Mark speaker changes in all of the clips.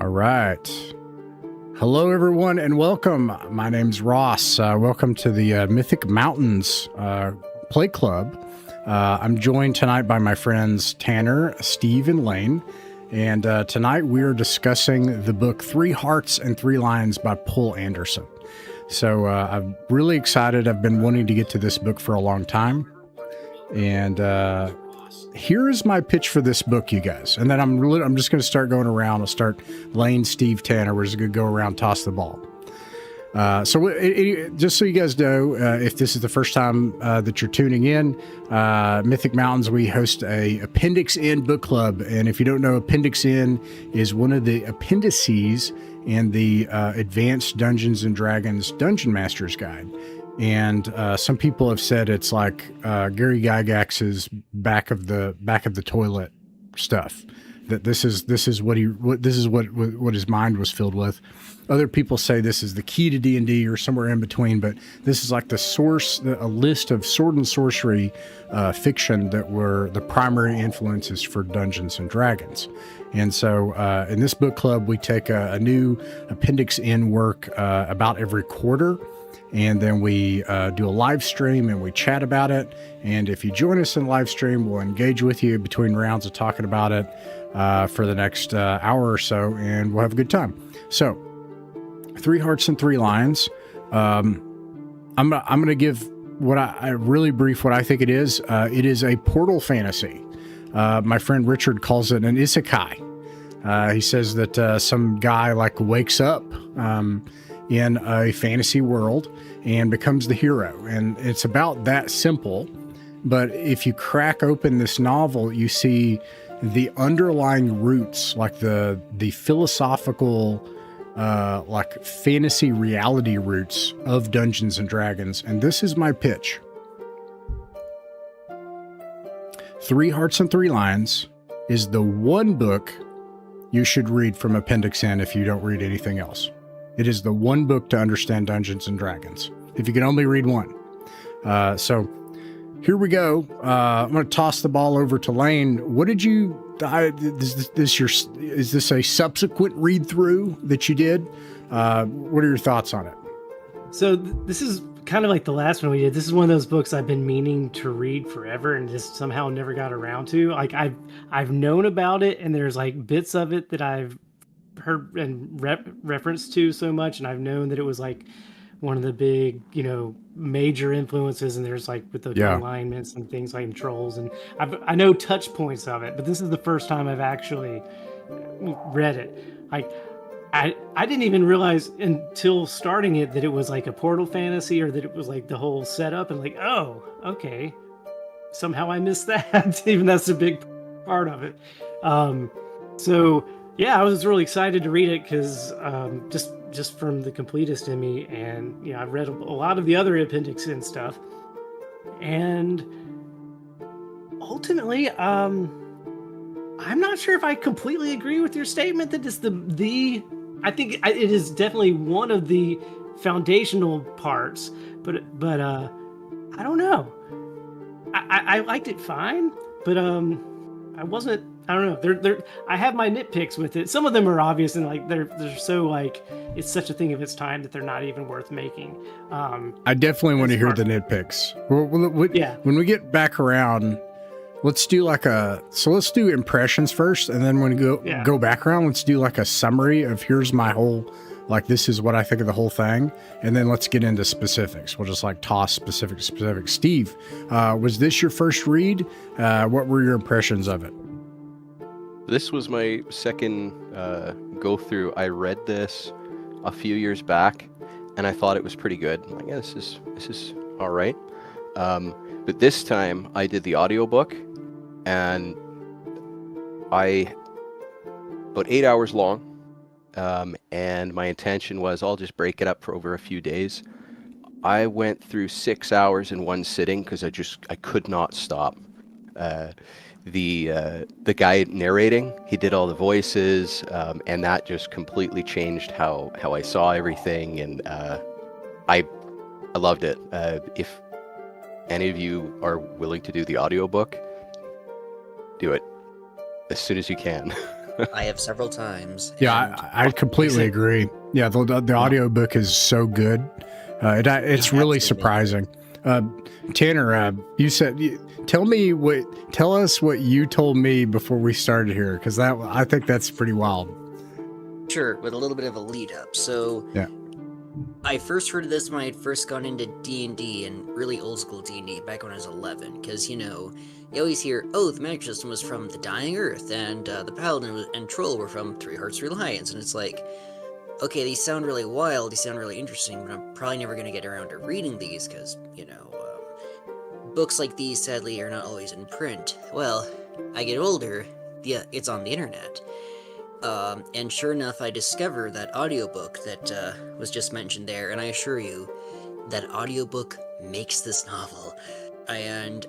Speaker 1: All right. Hello, everyone, and welcome. My name's Ross. Welcome to the Mythic Mountains Play Club. I'm joined tonight by my friends Tanner, Steve, and Lane. And tonight we are discussing the book Three Hearts and Three Lines by Poul Anderson. So I'm really excited. I've been wanting to get to this book for a long time. And here is my pitch for this book, you guys. And then I'm just going to start going around. I'll start Lane, Steve, Tanner. We're just going to go around, toss the ball. Just so you guys know, if this is the first time that you're tuning in, Mythic Mountains, we host a Appendix N book club. And if you don't know, Appendix N is one of the appendices in the Advanced Dungeons and Dragons Dungeon Master's Guide. And some people have said it's like Gary Gygax's back of the toilet stuff. That this is what his mind was filled with. Other people say this is the key to D&D or somewhere in between, but this is like the source, a list of sword and sorcery fiction that were the primary influences for Dungeons and Dragons. And so in this book club, we take a new Appendix N work about every quarter. And then we do a live stream and we chat about it. And if you join us in live stream, we'll engage with you between rounds of talking about it for the next hour or so, and we'll have a good time. So, Three Hearts and Three Lines. I'm going to give what I really brief what I think it is. It is a portal fantasy. My friend Richard calls it an isekai. He says that some guy like wakes up in a fantasy world and becomes the hero. And it's about that simple. But if you crack open this novel, you see the underlying roots, like the philosophical, like fantasy reality roots of Dungeons and Dragons. And this is my pitch. Three Hearts and Three Lines is the one book you should read from Appendix N if you don't read anything else. It is the one book to understand Dungeons and Dragons, if you can only read one. So here we go. I'm going to toss the ball over to Lane. What did you, is this a subsequent read through that you did? What are your thoughts on it?
Speaker 2: So this is kind of like the last one we did. This is one of those books I've been meaning to read forever and just somehow never got around to. Like I've known about it, and there's like bits of it that I've heard and reference to so much, and I've known that it was like one of the big, major influences, and there's like with the alignments and things like trolls, and I know touch points of it, but this is the first time I've actually read it. Like I didn't even realize until starting it that it was like a portal fantasy, or that it was like the whole setup, and like, oh, okay, somehow I missed that. Even that's a big part of it. So yeah, I was really excited to read it because just from the completist in me, and I've read a lot of the other Appendix N stuff, and ultimately, I'm not sure if I completely agree with your statement that it's I think it is definitely one of the foundational parts, but I don't know. I liked it fine, but I wasn't. I don't know. I have my nitpicks with it. Some of them are obvious, and like they're so like it's such a thing of its time that they're not even worth making.
Speaker 1: I definitely want to hear the nitpicks. When we get back around, let's do let's do impressions first, and then when we go back around, let's do like a summary of here's my whole, like this is what I think of the whole thing, and then let's get into specifics. We'll just like toss specific. Steve, was this your first read? What were your impressions of it?
Speaker 3: This was my second go through. I read this a few years back, and I thought it was pretty good. I'm like, yeah, this is all right. But this time I did the audiobook, and about 8 hours long, and my intention was I'll just break it up for over a few days. I went through 6 hours in one sitting because I could not stop. The guy narrating, he did all the voices, and that just completely changed how I saw everything, and I loved it. If any of you are willing to do the audiobook, do it as soon as you can.
Speaker 4: I have several times.
Speaker 1: Yeah,
Speaker 4: and
Speaker 1: I completely agree. Yeah, the audiobook is so good. It's really
Speaker 4: absolutely
Speaker 1: surprising. Tanner, you said, tell us what you told me before we started here, because I think that's pretty wild.
Speaker 4: Sure, with a little bit of a lead up. So
Speaker 1: Yeah.
Speaker 4: I first heard of this when I had first gone into D&D and really old school D&D back when I was 11, because, you always hear, oh, the magic system was from the Dying Earth, and the Paladin and Troll were from Three Hearts, Three Lions, and it's like, okay, these sound really wild, these sound really interesting, but I'm probably never going to get around to reading these, because, books like these, sadly, are not always in print. Well, I get older, it's on the internet. And sure enough, I discovered that audiobook that was just mentioned there, and I assure you, that audiobook makes this novel. And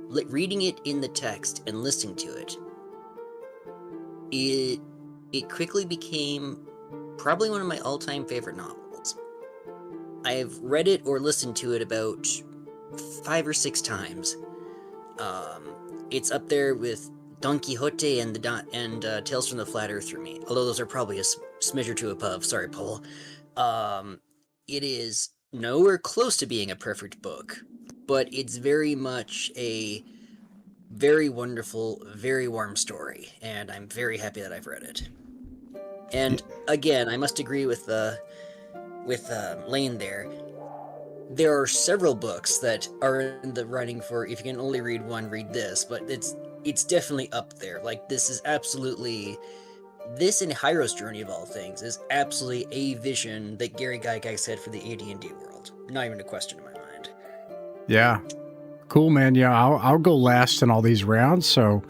Speaker 4: reading it in the text and listening to it, it quickly became probably one of my all-time favorite novels. I've read it or listened to it about 5 or 6 times. It's up there with Don Quixote and Tales from the Flat Earth for me, although those are probably a smidge or two above. Sorry, Poul. It is nowhere close to being a perfect book, but it's very much a very wonderful, very warm story, and I'm very happy that I've read it. And again, I must agree with Lane there. There are several books that are in the running for, if you can only read one, read this, but it's definitely up there. Like, this is absolutely, this and Hyro's Journey of all things is absolutely a vision that Gary Gygax had for the AD&D world. Not even a question in my mind.
Speaker 1: Yeah. Cool, man. Yeah, I'll go last in all these rounds. So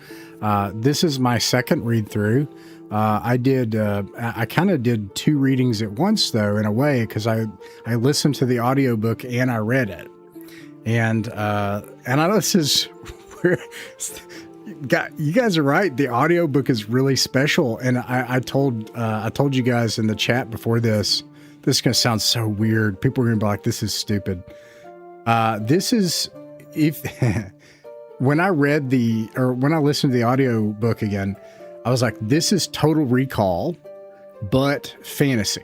Speaker 1: this is my second read through. I kind of did 2 readings at once, though, in a way, because I listened to the audiobook and I read it. And I know this is where you guys are right. The audiobook is really special. And I told you guys in the chat before this is going to sound so weird. People are going to be like, this is stupid. When I listened to the audiobook again, I was like, this is Total Recall, but fantasy.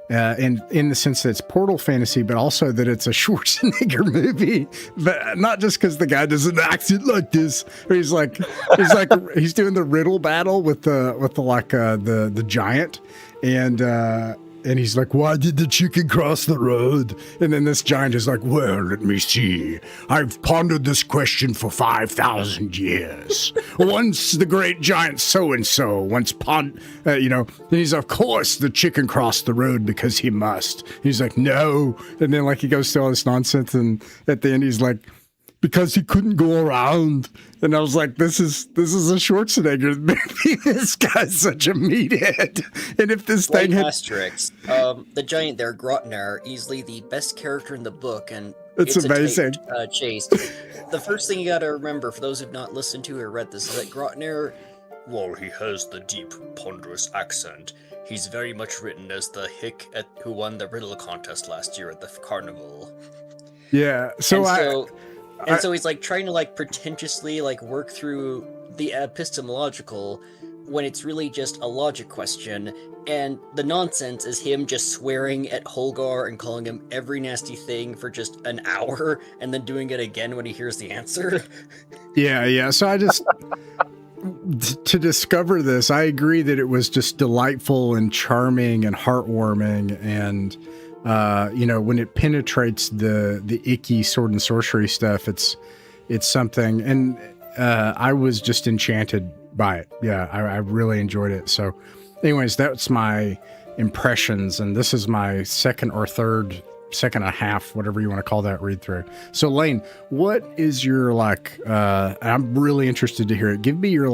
Speaker 1: And in the sense that it's portal fantasy, but also that it's a Schwarzenegger movie, but not just because the guy does an accent like this, or he's doing the riddle battle with the giant, and he's like, why did the chicken cross the road? And then this giant is like, well, let me see. I've pondered this question for 5,000 years. Once the great giant so-and-so and he's, of course, the chicken crossed the road because he must. He's like, no. And then he goes through all this nonsense. And at the end, he's like, because he couldn't go around. And I was like, this is a Schwarzenegger movie. This guy's such a meathead. And if this thing had
Speaker 4: asterisk, the giant there, Grotnar, easily the best character in the book, and
Speaker 1: it's amazing.
Speaker 4: A chase. The first thing you gotta remember, for those who've not listened to or read this, is that Grotnar, while he has the deep, ponderous accent, he's very much written as the hick who won the riddle contest last year at the carnival.
Speaker 1: Yeah, so
Speaker 4: he's trying to pretentiously work through the epistemological when it's really just a logic question, and the nonsense is him just swearing at Holgar and calling him every nasty thing for just an hour and then doing it again when he hears the answer.
Speaker 1: Yeah. So I just to discover this, I agree that it was just delightful and charming and heartwarming, and when it penetrates the icky sword and sorcery stuff, it's something. And I was just enchanted by it. Yeah, I really enjoyed it. So anyways, that's my impressions. And this is my second and a half, whatever you want to call that, read through. So Lane, what is your I'm really interested to hear it. Give me your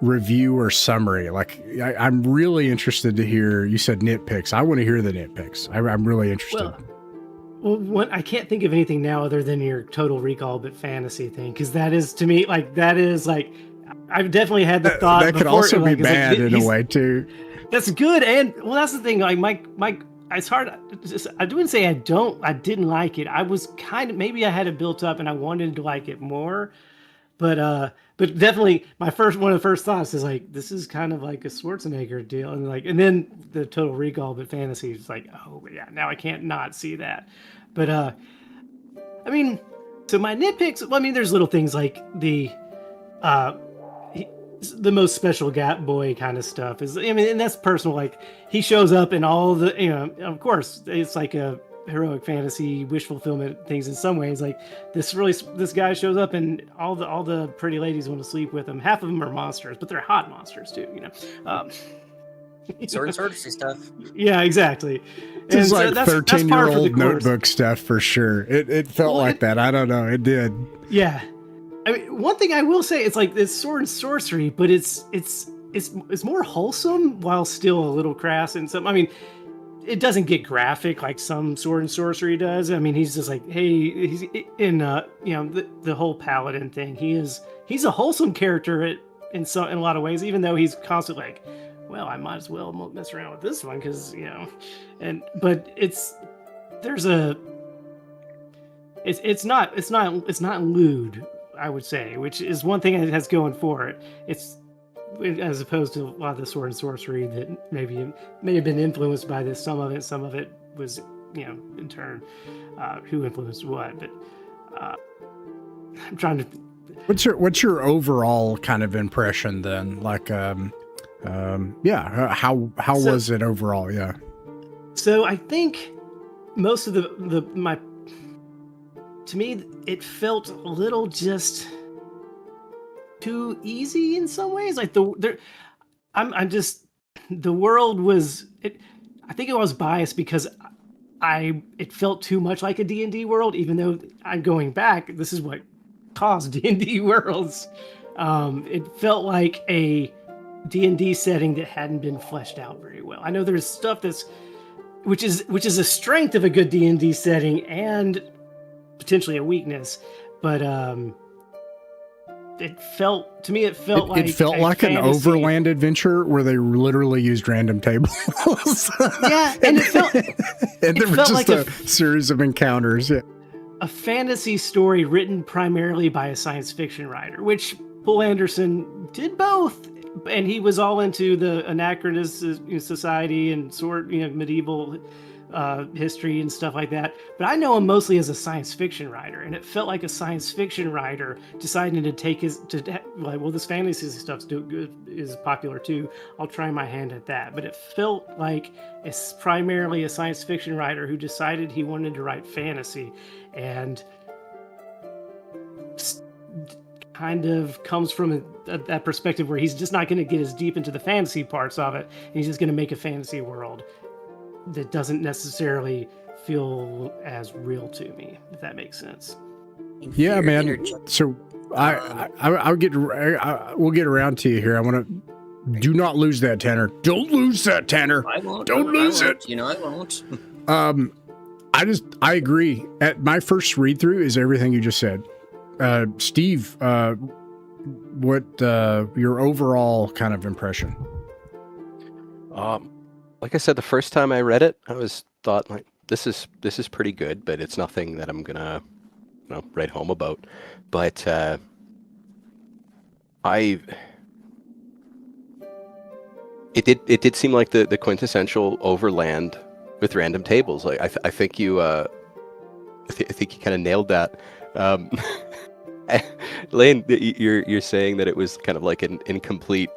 Speaker 1: review or summary. I'm really interested to hear. You said nitpicks. I want to hear the nitpicks. I'm really interested.
Speaker 2: Well, I can't think of anything now other than your Total Recall but fantasy thing, because that is, to me, I've definitely had the thought
Speaker 1: that could also be bad in a way too.
Speaker 2: That's good, and that's the thing. Mike, it's hard. I wouldn't say I didn't like it. I was maybe I had it built up and I wanted to like it more. but definitely one of the first thoughts is like, this is kind of like a Schwarzenegger deal, and then the Total Recall but fantasy is like, oh yeah, now I can't not see that. But I mean, so my nitpicks, well, I mean, there's little things like the most special Gap Boy kind of stuff is, I mean, and that's personal. Like, he shows up in all the, of course, it's like a heroic fantasy wish fulfillment things in some ways. Like, this guy shows up and all the pretty ladies want to sleep with him. Half of them are monsters, but they're hot monsters too,
Speaker 4: Sword and sorcery stuff.
Speaker 2: Yeah,
Speaker 1: It's
Speaker 2: exactly. And
Speaker 1: like
Speaker 2: that's
Speaker 1: 13-year-old notebook stuff for sure. It felt like that. I don't know. It did.
Speaker 2: Yeah. I mean, one thing I will say, it's like this sword and sorcery, but it's more wholesome while still a little crass and some. I mean, it doesn't get graphic like some sword and sorcery does. I mean, he's just like, hey, he's in the whole paladin thing. He's a wholesome character in a lot of ways, even though he's constantly like, well, I might as well mess around with this one because but it's not lewd, I would say, which is one thing it has going for it. It's as opposed to a lot of the sword and sorcery that may have been influenced by this. Some of it was, in turn, who influenced what. But I'm trying to.
Speaker 1: What's your overall kind of impression then? Like, how was it overall? Yeah.
Speaker 2: So I think most of to me, it felt a little just too easy in some ways. Like the world was. I think I was biased because it felt too much like a D&D world, even though I'm going back. This is what caused D&D worlds. It felt like a D&D setting that hadn't been fleshed out very well. I know there's stuff which is a strength of a good D&D setting and potentially a weakness, but it felt like
Speaker 1: an overland adventure where they literally used random tables.
Speaker 2: Yeah, and it felt
Speaker 1: just
Speaker 2: like
Speaker 1: a series of encounters. Yeah,
Speaker 2: a fantasy story written primarily by a science fiction writer, which Poul Anderson did both. And he was all into the anachronist society and medieval history and stuff like that. But I know him mostly as a science fiction writer, and it felt like a science fiction writer deciding to take this fantasy stuff is popular too. I'll try my hand at that. But it felt like it's primarily a science fiction writer who decided he wanted to write fantasy, and kind of comes from that perspective where he's just not going to get as deep into the fantasy parts of it. And he's just going to make a fantasy world that doesn't necessarily feel as real to me, if that makes sense.
Speaker 1: Yeah, man. So we'll get around to you here. I want to do not lose that, Tanner. Don't lose that, Tanner.
Speaker 4: I won't.
Speaker 1: Don't lose it.
Speaker 4: I won't.
Speaker 1: I agree. At my first read through is everything you just said. Steve, what your overall kind of impression?
Speaker 3: Like I said, the first time I read it, I thought like this is pretty good, but it's nothing that I'm gonna write home about. But it did seem like the quintessential overland with random tables. Like I think you I think you kind of nailed that. Lane, you're saying that it was kind of like an incomplete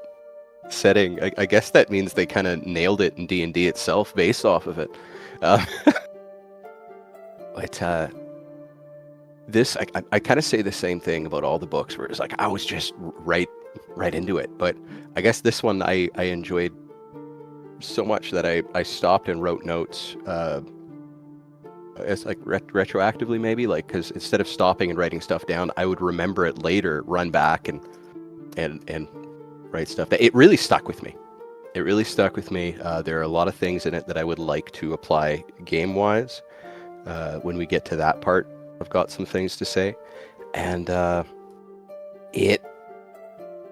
Speaker 3: setting. I guess that means they kind of nailed it in D&D itself based off of it. But this, I kind of say the same thing about all the books where it's like I was just right into it. But I guess this one I enjoyed so much that I stopped and wrote notes. It's like retroactively maybe, like, because instead of stopping and writing stuff down, I would remember it later, run back and write stuff. It really stuck with me. There are a lot of things in it that I would like to apply game wise. When we get to that part, I've got some things to say, and it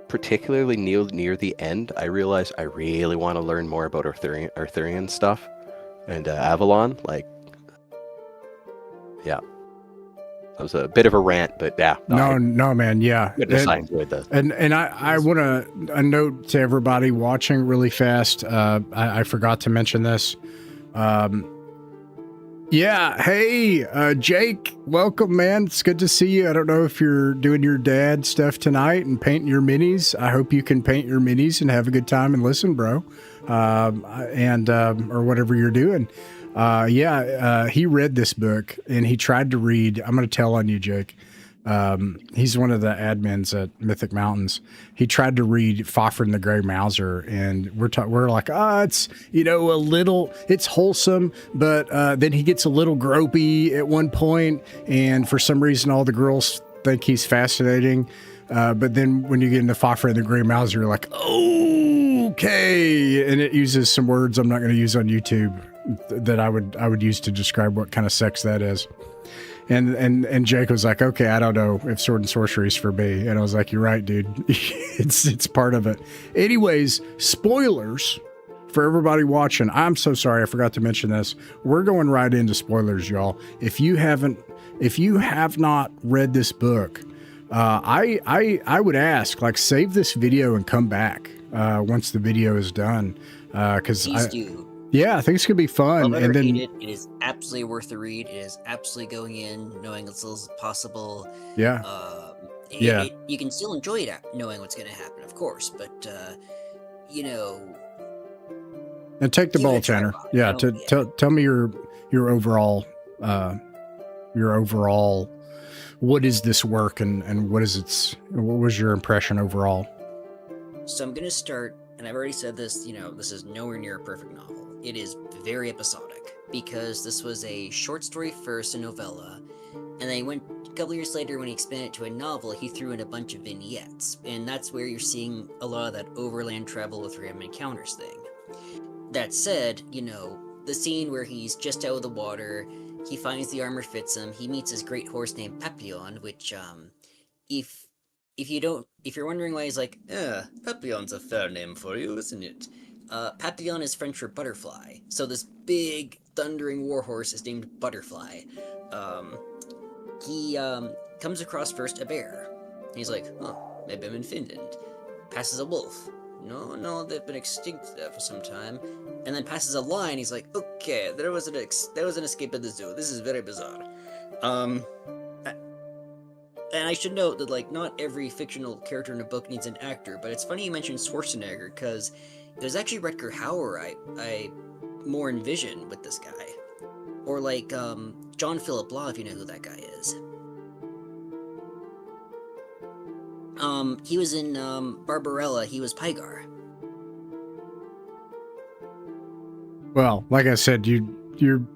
Speaker 3: particularly near the end, I realized I really want to learn more about Arthurian stuff and Avalon. Like, yeah, was a bit of a rant, but yeah.
Speaker 1: No, man. Yeah.
Speaker 3: Goodness, I enjoyed this.
Speaker 1: And I want to a note to everybody watching really fast. I forgot to mention this. Yeah. Hey, Jake, welcome, man. It's good to see you. I don't know if you're doing your dad stuff tonight and painting your minis. I hope you can paint your minis and have a good time and listen, bro. Or whatever you're doing. He read this book and he tried to read. I'm going to tell on you, Jake. He's one of the admins at Mythic Mountains. He tried to read Fafhrd and the Grey Mouser, and we're like, it's a little, it's wholesome, but then he gets a little gropey at one point, and for some reason, all the girls think he's fascinating. But then when you get into Fafhrd and the Grey Mouser, you're like, okay, and it uses some words I'm not going to use on YouTube that I would use to describe what kind of sex that is. And Jake was like, okay, I don't know if sword and sorcery is for me. And I was like, you're right, dude. it's part of it. Anyways, spoilers for everybody watching. I'm so sorry I forgot to mention this. We're going right into spoilers, y'all. If you have not read this book, I would ask, like, save this video and come back once the video is done.
Speaker 4: Please do.
Speaker 1: Yeah, I think it's gonna be fun.
Speaker 4: I'll
Speaker 1: and then
Speaker 4: read it. It is absolutely worth the read. It is absolutely going in, knowing as little as possible.
Speaker 1: Yeah.
Speaker 4: You can still enjoy it knowing what's going to happen, of course, but
Speaker 1: and take the ball, Tanner. Yeah. Tell me your overall what is this work and what was your impression overall?
Speaker 4: So I'm going to start, and I've already said this. This is nowhere near a perfect novel. It is very episodic because this was a short story first, a novella, and then a couple years later when he expanded it to a novel, he threw in a bunch of vignettes, and that's where you're seeing a lot of that overland travel with random encounters thing. That said, the scene where he's just out of the water, he finds the armor fits him, he meets his great horse named Papillon, which, if you're wondering why he's like, Papillon's a fair name for you, isn't it? Papillon is French for butterfly. So this big, thundering warhorse is named Butterfly. He comes across first a bear. He's like, maybe I'm in Finland. Passes a wolf. No, they've been extinct there for some time. And then passes a lion. He's like, okay, there was an escape at the zoo. This is very bizarre. And I should note that, not every fictional character in a book needs an actor, but it's funny you mentioned Schwarzenegger, because it was actually Rutger Hauer I more envisioned with this guy. Or John Philip Law, if you know who that guy is. He was in Barbarella, he was Pygar.
Speaker 1: Well, like I said, you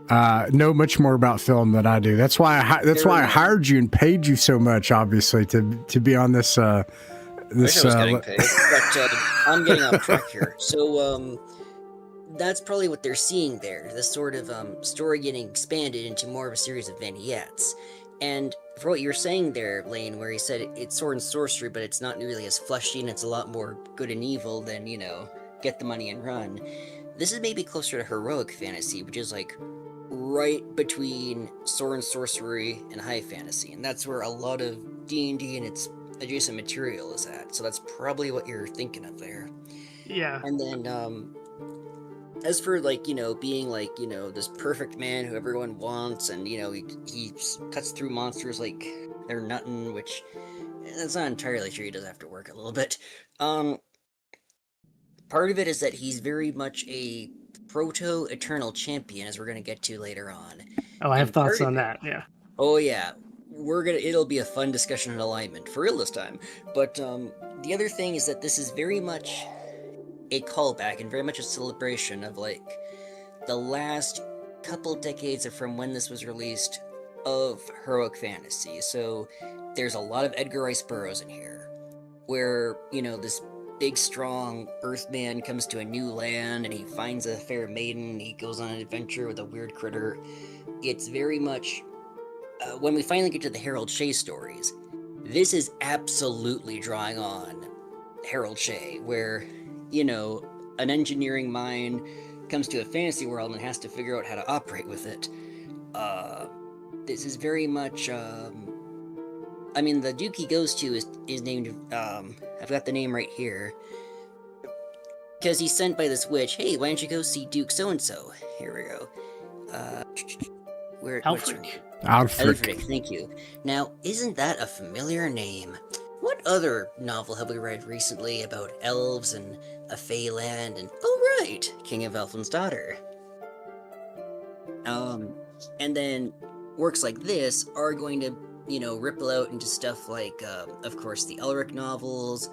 Speaker 1: know much more about film than I do. That's why I hired you and paid you so much, obviously, to be on this.
Speaker 4: This I was getting paid, but I'm getting off track here. So that's probably what they're seeing there. This sort of story getting expanded into more of a series of vignettes. And for what you're saying there, Lane, where he said it's sword and sorcery, but it's not nearly as fleshy and it's a lot more good and evil than, get the money and run. This is maybe closer to heroic fantasy, which is right between sword and sorcery and high fantasy. And that's where a lot of D&D and its adjacent material is at. So that's probably what you're thinking of there.
Speaker 2: Yeah.
Speaker 4: And then, as for being this perfect man who everyone wants, and he cuts through monsters like they're nothing, which that's not entirely true. He does have to work a little bit. Part of it is that he's very much a proto-eternal champion, as we're going to get to later on.
Speaker 2: Oh, I have thoughts on that. Yeah.
Speaker 4: Oh yeah, it'll be a fun discussion on alignment for real this time. But the other thing is that this is very much a callback and very much a celebration of the last couple decades from when this was released of heroic fantasy. So there's a lot of Edgar Rice Burroughs in here, where this big strong earthman comes to a new land and he finds a fair maiden, he goes on an adventure with a weird critter. It's very much when we finally get to the Harold Shea stories, this is absolutely drawing on Harold Shea, where an engineering mind comes to a fantasy world and has to figure out how to operate with it. this is very much. I mean, the Duke he goes to is named. I've got the name right here. Because he's sent by this witch. Hey, why don't you go see Duke so and so? Here we go.
Speaker 2: Alfric.
Speaker 4: Alfric, thank you. Now, isn't that a familiar name? What other novel have we read recently about elves and a fey land and, oh right, King of Elfland's Daughter? And then works like this are going to, ripple out into stuff like, of course, the Elric novels,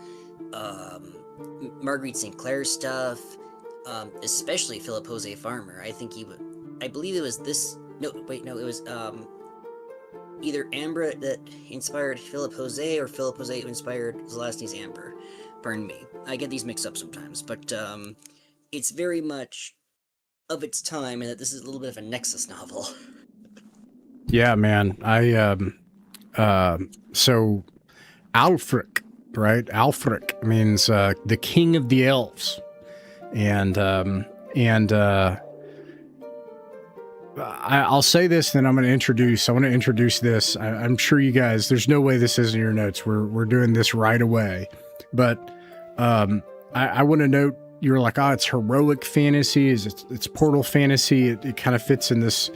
Speaker 4: Marguerite St. Clair stuff, especially Philip Jose Farmer. I believe it was this, it was, either Ambra that inspired Philip Jose or Philip Jose who inspired Zelazny's Amber. Pardon me. I get these mixed up sometimes, but it's very much of its time, and that this is a little bit of a Nexus novel.
Speaker 1: Yeah, man. So Alfric, right? Alfric means the king of the elves. I'll say this, then I want to introduce this. I'm sure you guys, there's no way this is in your notes. We're doing this right away. But I want to note, you're like, it's heroic fantasy, it's portal fantasy. It kind of fits in this.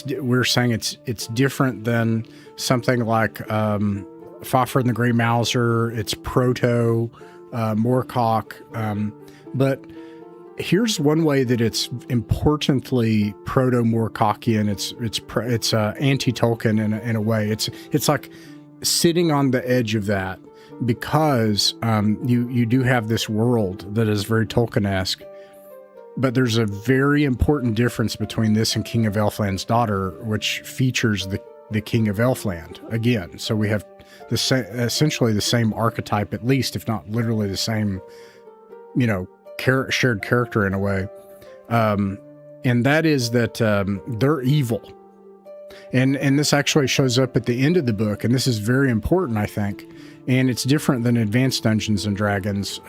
Speaker 1: We're saying it's different than something like Fafhrd and the Grey Mouser. It's proto Moorcock. But here's one way that it's importantly proto-Moorcockian. It's anti-Tolkien in a way. It's like sitting on the edge of that, because you do have this world that is very Tolkien-esque. But there's a very important difference between this and King of Elfland's Daughter, which features the King of Elfland again. So we have essentially the same archetype, at least, if not literally the same, shared character in a way. And that is that they're evil. And this actually shows up at the end of the book, and this is very important, I think. And it's different than Advanced Dungeons and Dragons.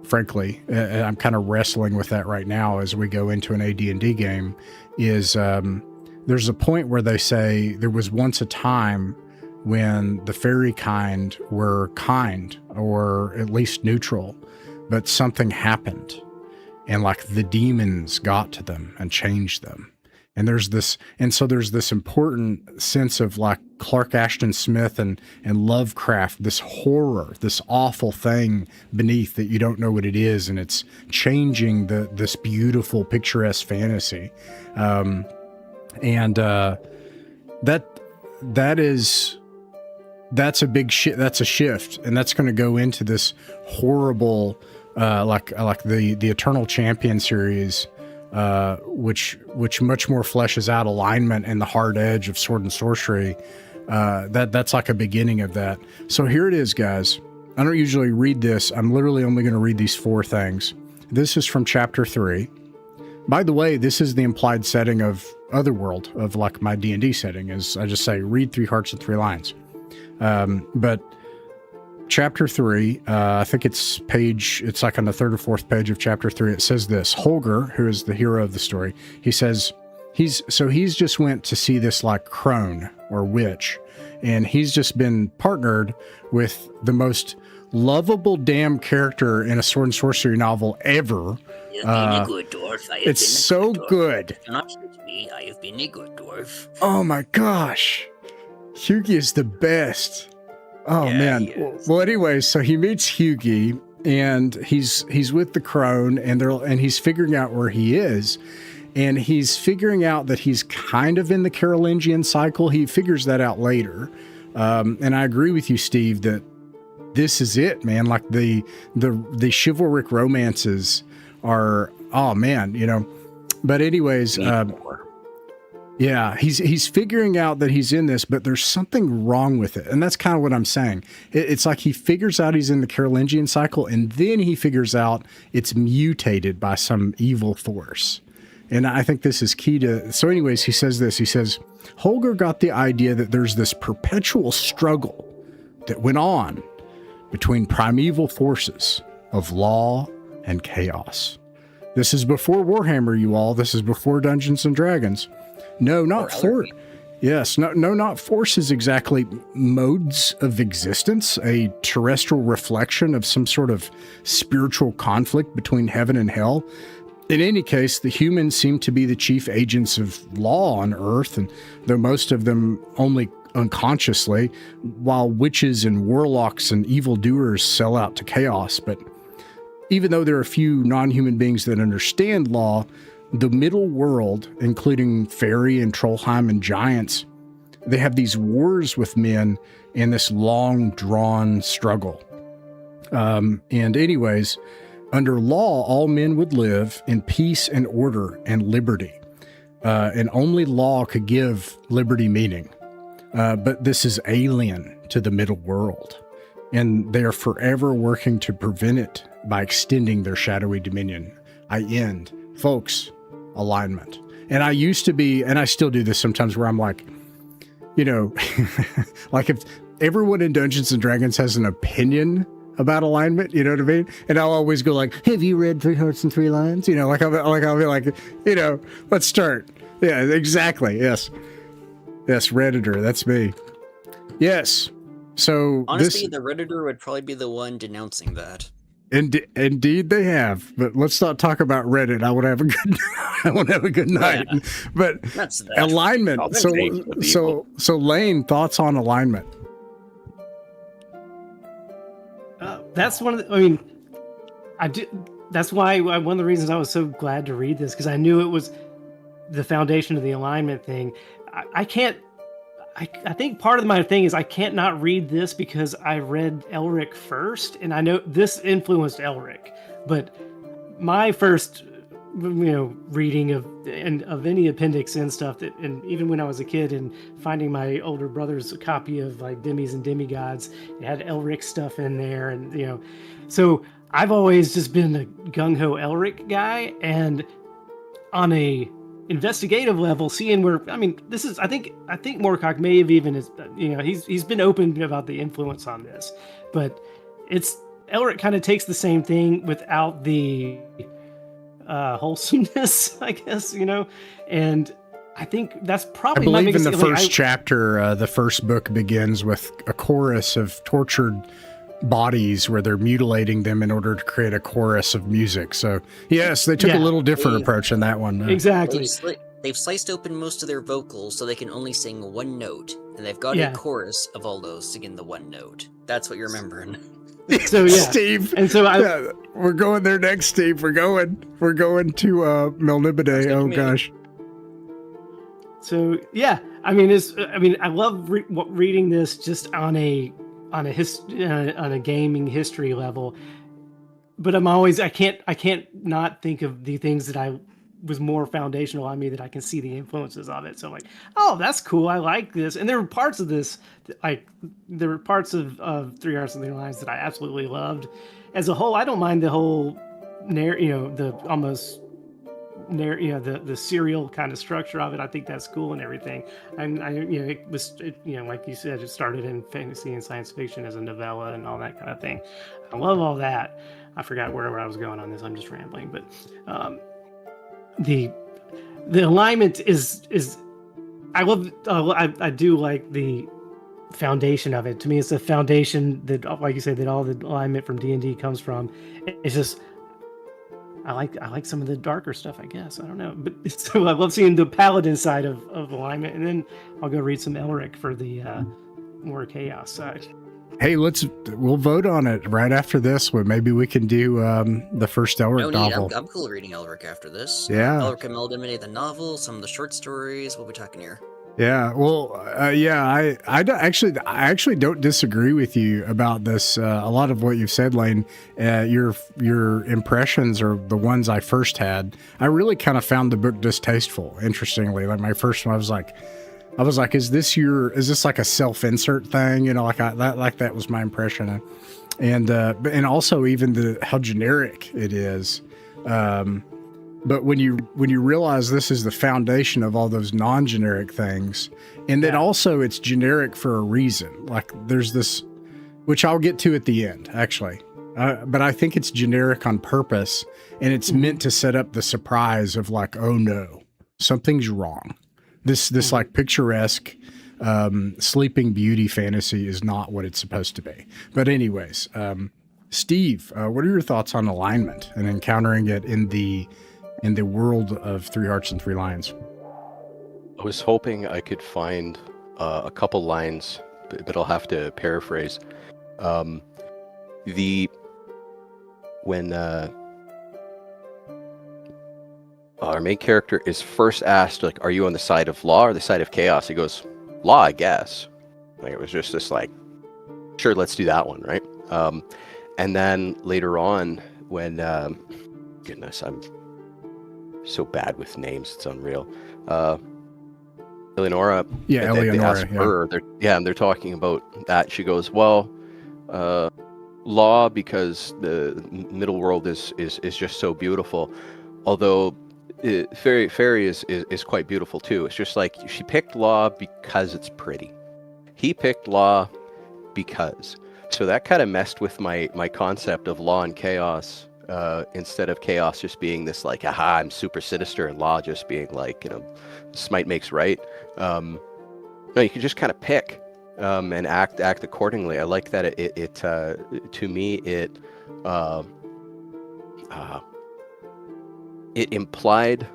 Speaker 1: Frankly, I'm kind of wrestling with that right now as we go into an AD&D game. There's a point where they say there was once a time when the fairy kind were kind, or at least neutral, but something happened, and like the demons got to them and changed them. And there's this important sense of like Clark Ashton Smith and Lovecraft, this horror, this awful thing beneath that you don't know what it is, and it's changing this beautiful picturesque fantasy. That's a big shit. That's a shift, and that's going to go into this horrible, like the Eternal Champion series. Which much more fleshes out alignment and the hard edge of sword and sorcery. That's like a beginning of that. So here it is, guys. I don't usually read this. I'm literally only going to read these 4 things. This is from chapter 3. By the way, this is the implied setting of Otherworld, of like my D&D setting, is I just say, read 3 hearts and 3 lines. But chapter 3, I think it's like on the 3rd or 4th page of chapter 3, it says this. Holger, who is the hero of the story, he says, he's just went to see this like crone or witch, and he's just been partnered with the most lovable damn character in a sword and sorcery novel ever.
Speaker 4: You've been a good dwarf.
Speaker 1: It's so good.
Speaker 4: Not just me, I have been a good dwarf.
Speaker 1: Oh my gosh. Hughie is the best. Oh yeah, man. Well, anyway, so he meets Hughie, and he's with the crone, and he's figuring out where he is, and he's figuring out that he's kind of in the Carolingian cycle. He figures that out later. And I agree with you, Steve, that this is it, man. Like the chivalric romances are, oh man, but anyways, yeah, he's figuring out that he's in this, but there's something wrong with it. And that's kind of what I'm saying. It's like he figures out he's in the Carolingian cycle, and then he figures out it's mutated by some evil force. And I think this is key to... So anyways, he says this. He says, Holger got the idea that there's this perpetual struggle that went on between primeval forces of law and chaos. This is before Warhammer, you all. This is before Dungeons and Dragons. No, not Thor. Yes, no, not forces exactly, modes of existence, a terrestrial reflection of some sort of spiritual conflict between heaven and hell. In any case, the humans seem to be the chief agents of law on Earth, and though most of them only unconsciously, while witches and warlocks and evildoers sell out to chaos. But even though there are a few non-human beings that understand law, the middle world, including fairy and trollheim and giants, they have these wars with men and this long drawn struggle. And anyways, under law, all men would live in peace and order and liberty. And only law could give liberty meaning. But this is alien to the middle world. And they are forever working to prevent it by extending their shadowy dominion. I end. Folks, alignment. And I used to be, and I still do this sometimes, where I'm like, you know, like if everyone in Dungeons and Dragons has an opinion about alignment, you know what I mean? And I'll always go like, have you read 3 Hearts and 3 Lions? You know, I'll be like, you know, let's start. Yeah, exactly. Yes, Redditor, that's me. Yes. So
Speaker 4: honestly, the Redditor would probably be the one denouncing that.
Speaker 1: Indeed, they have. But let's not talk about Reddit. I want to have a good night. Yeah. But alignment. So Lane, thoughts on alignment?
Speaker 2: That's one of the, I mean, I do. That's why one of the reasons I was so glad to read this, because I knew it was the foundation of the alignment thing. I think part of my thing is I can't not read this because I read Elric first, and I know this influenced Elric. But my first, reading of any Appendix N stuff, and even when I was a kid and finding my older brother's copy of like Demis and Demigods, it had Elric stuff in there, and so I've always just been a gung ho Elric guy, and on a investigative level, seeing where, I mean, this is, I think Moorcock may have even, he's been open about the influence on this, but Elric kind of takes the same thing without the wholesomeness, I guess, and I think that's probably,
Speaker 1: I believe in the first chapter, the first book begins with a chorus of tortured bodies where they're mutilating them in order to create a chorus of music. So yes, they took a little different approach in that one.
Speaker 2: Exactly.
Speaker 4: They've sliced open most of their vocals so they can only sing one note, and they've got a chorus of all those singing the one note. That's what you're remembering.
Speaker 2: So yeah,
Speaker 1: Steve. And so we're going there next, Steve. We're going to Melnibide. Oh gosh.
Speaker 2: So yeah, I mean, I love reading this just on a gaming history level, but I can't not think of the things that I was more foundational on me, that I can see the influences of it. So like, oh, that's cool. I like this. And there were parts of this, there were parts of 3 Hearts and 3 Lions that I absolutely loved. As a whole, I don't mind the whole the serial kind of structure of it. I think that's cool and everything. And it was like you said, it started in fantasy and science fiction as a novella and all that kind of thing. I love all that. I forgot where I was going on this. I'm just rambling, but the alignment is I love. I do like the foundation of it. To me, it's the foundation that, like you said, that all the alignment from D&D comes from. It's just, I like some of the darker stuff, I guess. I don't know. But so I love seeing the paladin side of alignment. And then I'll go read some Elric for the more chaos side.
Speaker 1: Hey, we'll vote on it right after this one. Maybe we can do the first Elric novel.
Speaker 4: I'm cool reading Elric after this.
Speaker 1: Yeah.
Speaker 4: Elric and Melnibide, the novel, some of the short stories. What are we talking here?
Speaker 1: Yeah, well, I actually don't disagree with you about this. A lot of what you've said, Lane, your impressions are the ones I first had. I really kind of found the book distasteful. Interestingly, like my first one, I was like, is this like a self-insert thing? That was my impression, and also even how generic it is. But when you realize this is the foundation of all those non-generic things, and then also it's generic for a reason. Like there's this, which I'll get to at the end, actually. But I think it's generic on purpose, and it's meant to set up the surprise of like, oh no, something's wrong. This like picturesque Sleeping Beauty fantasy is not what it's supposed to be. But anyways, Steve, what are your thoughts on alignment and encountering it in the world of Three Hearts and Three Lions?
Speaker 3: I was hoping I could find a couple lines, but I'll have to paraphrase. When our main character is first asked, like, "Are you on the side of law or the side of chaos?" He goes, "Law, I guess." Like, it was just this, like, sure, let's do that one, right? And then later on, when goodness, I'm so bad with names, it's unreal. Eleonora,
Speaker 1: Yeah,
Speaker 3: they
Speaker 1: Eleonora.
Speaker 3: ask her, and they're talking about that. She goes, "Well, law, because the middle world is just so beautiful. Although fairy is quite beautiful too. It's just like she picked law because it's pretty. He picked law because." So that kind of messed with my concept of law and chaos. Instead of chaos just being this like, aha, I'm super sinister, and law just being like, smite makes right. No, you can just kind of pick and act accordingly. I like that it to me it implied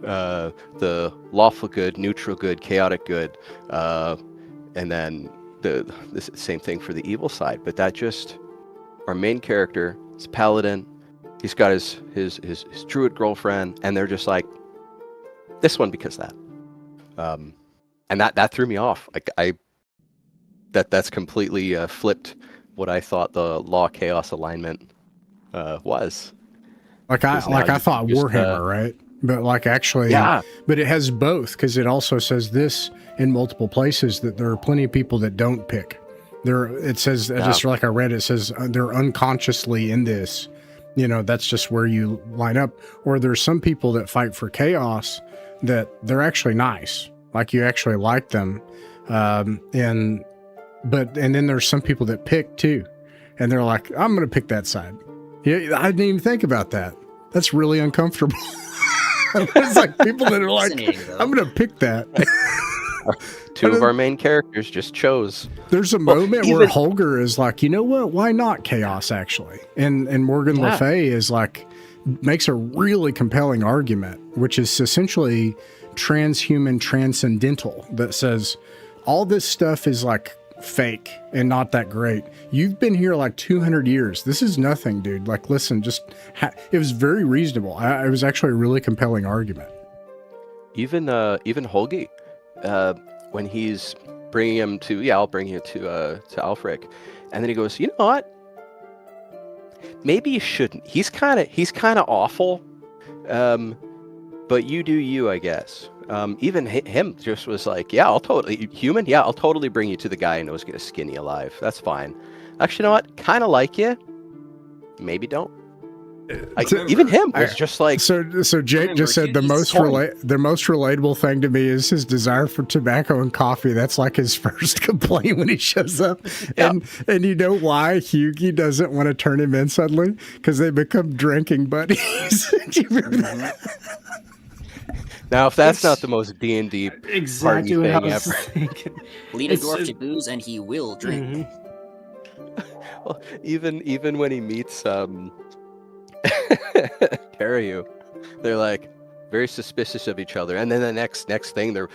Speaker 3: the lawful good, neutral good, chaotic good, and then the same thing for the evil side. But that just, our main character is paladin. He's got his druid girlfriend, and they're just like, this one because that. And that threw me off. Like that's completely flipped what I thought the law chaos alignment was.
Speaker 1: Like I thought just, Warhammer, right? But like actually,
Speaker 3: yeah.
Speaker 1: But it has both, because it also says this in multiple places that there are plenty of people that don't pick. It says, just like I read, it says they're unconsciously in this. That's just where you line up. Or there's some people that fight for chaos that they're actually nice, like you actually like them, and then there's some people that pick too, and they're like, I'm going to pick that side. Yeah, I didn't even think about that. That's really uncomfortable. It's like people that are like, I'm going to pick that.
Speaker 3: Two of our main characters just chose.
Speaker 1: There's a moment where Holger is like, you know what? Why not chaos, actually? And Morgan Le Fay is like, makes a really compelling argument, which is essentially transhuman transcendental, that says all this stuff is like fake and not that great. You've been here like 200 years. This is nothing, dude. Like, listen, it was very reasonable. It was actually a really compelling argument.
Speaker 3: Even Holgi, when he's bringing him to, I'll bring you to Alfric, and then he goes, you know what? Maybe you shouldn't. He's kind of awful, but you do you, I guess. Even him just was like, I'll totally bring you to the guy who knows going to skin you alive. That's fine. Actually, you know what? Kind of like you. Maybe don't. Even him was just like. So
Speaker 1: Jake just said the most relatable thing to me is his desire for tobacco and coffee. That's like his first complaint when he shows up. And you know why Hughie doesn't want to turn him in suddenly? Because they become drinking buddies. Do you remember that?
Speaker 3: Now, if that's not the most D&D
Speaker 2: exactly
Speaker 3: party
Speaker 2: what
Speaker 3: thing
Speaker 2: I was
Speaker 3: ever.
Speaker 2: thinking.
Speaker 4: Lead a dwarf to booze and he will drink.
Speaker 3: Mm-hmm. Well, even when he meets Karayu, they're like very suspicious of each other, and then the next thing they're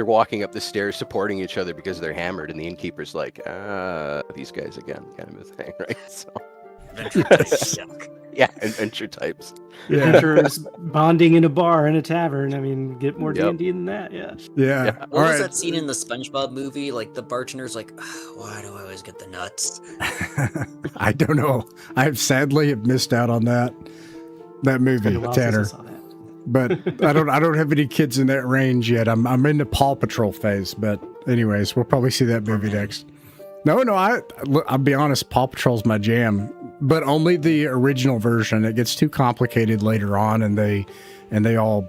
Speaker 3: walking up the stairs supporting each other because they're hammered, and the innkeeper's like, these guys again, kind of a thing, right? So adventure types.
Speaker 2: Adventurers bonding in a bar in a tavern. I mean, get more D&D than that.
Speaker 1: Yeah.
Speaker 4: What was that scene in the SpongeBob movie? Like the bartender's like, why do I always get the nuts?
Speaker 1: I don't know. I have sadly missed out on that movie, Tanner. But I don't have any kids in that range yet. I'm in the Paw Patrol phase, but anyways, we'll probably see that movie next. No, I'll be honest, Paw Patrol's my jam, but only the original version. It gets too complicated later on, and they all,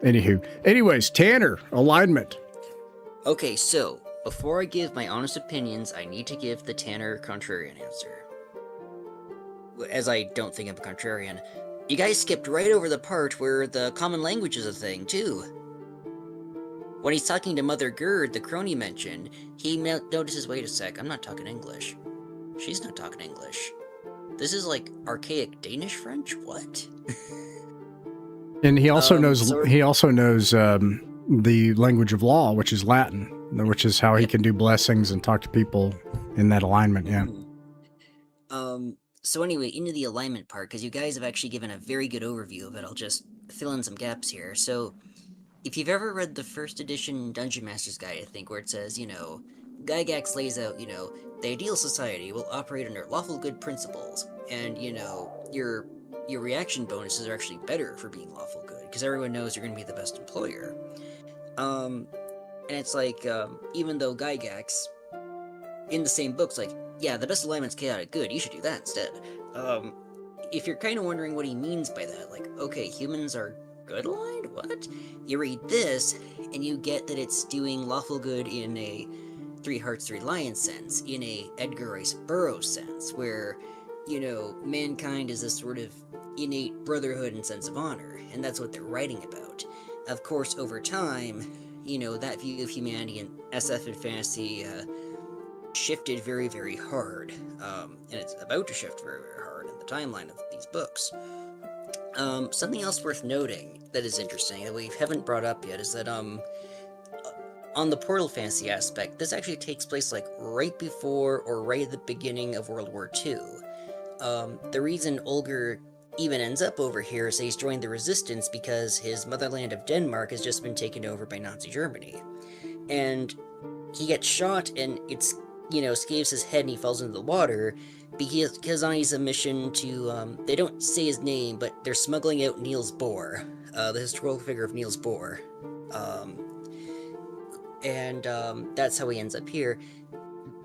Speaker 1: Anyways, Tanner, alignment.
Speaker 4: Okay, so before I give my honest opinions, I need to give the Tanner contrarian answer. As I don't think I'm a contrarian. You guys skipped right over the part where the common language is a thing, too. When he's talking to Mother Gerd, the crony mentioned, he notices, wait a sec, I'm not talking English. She's not talking English. This is like archaic Danish French? What?
Speaker 1: And he also knows
Speaker 4: so-
Speaker 1: the language of law, which is Latin, which is how he can do blessings and talk to people in that alignment. Yeah.
Speaker 4: So anyway, into the alignment part, because you guys have actually given a very good overview of it. I'll just fill in some gaps here. So, if you've ever read the first edition Dungeon Master's Guide, I think, where it says, Gygax lays out, the ideal society will operate under lawful good principles, and, your reaction bonuses are actually better for being lawful good, because everyone knows you're going to be the best employer. And it's like, even though Gygax, in the same book's like, yeah, the best alignment's chaotic good, you should do that instead. If you're kind of wondering what he means by that, like, okay, humans are good aligned? What? You read this, and you get that it's doing lawful good in a Three Hearts, Three Lions sense, in a Edgar Rice Burroughs sense, where, mankind is this sort of innate brotherhood and sense of honor, and that's what they're writing about. Of course, over time, that view of humanity in SF and fantasy, shifted very, very hard, and it's about to shift very, very hard in the timeline of these books. Something else worth noting that is interesting that we haven't brought up yet is that on the portal fantasy aspect, this actually takes place like right before or right at the beginning of World War II. The reason Olger even ends up over here is that he's joined the resistance because his motherland of Denmark has just been taken over by Nazi Germany, and he gets shot and it's scaves his head and he falls into the water because on his mission to, they don't say his name, but they're smuggling out Niels Bohr, the historical figure of Niels Bohr. That's how he ends up here.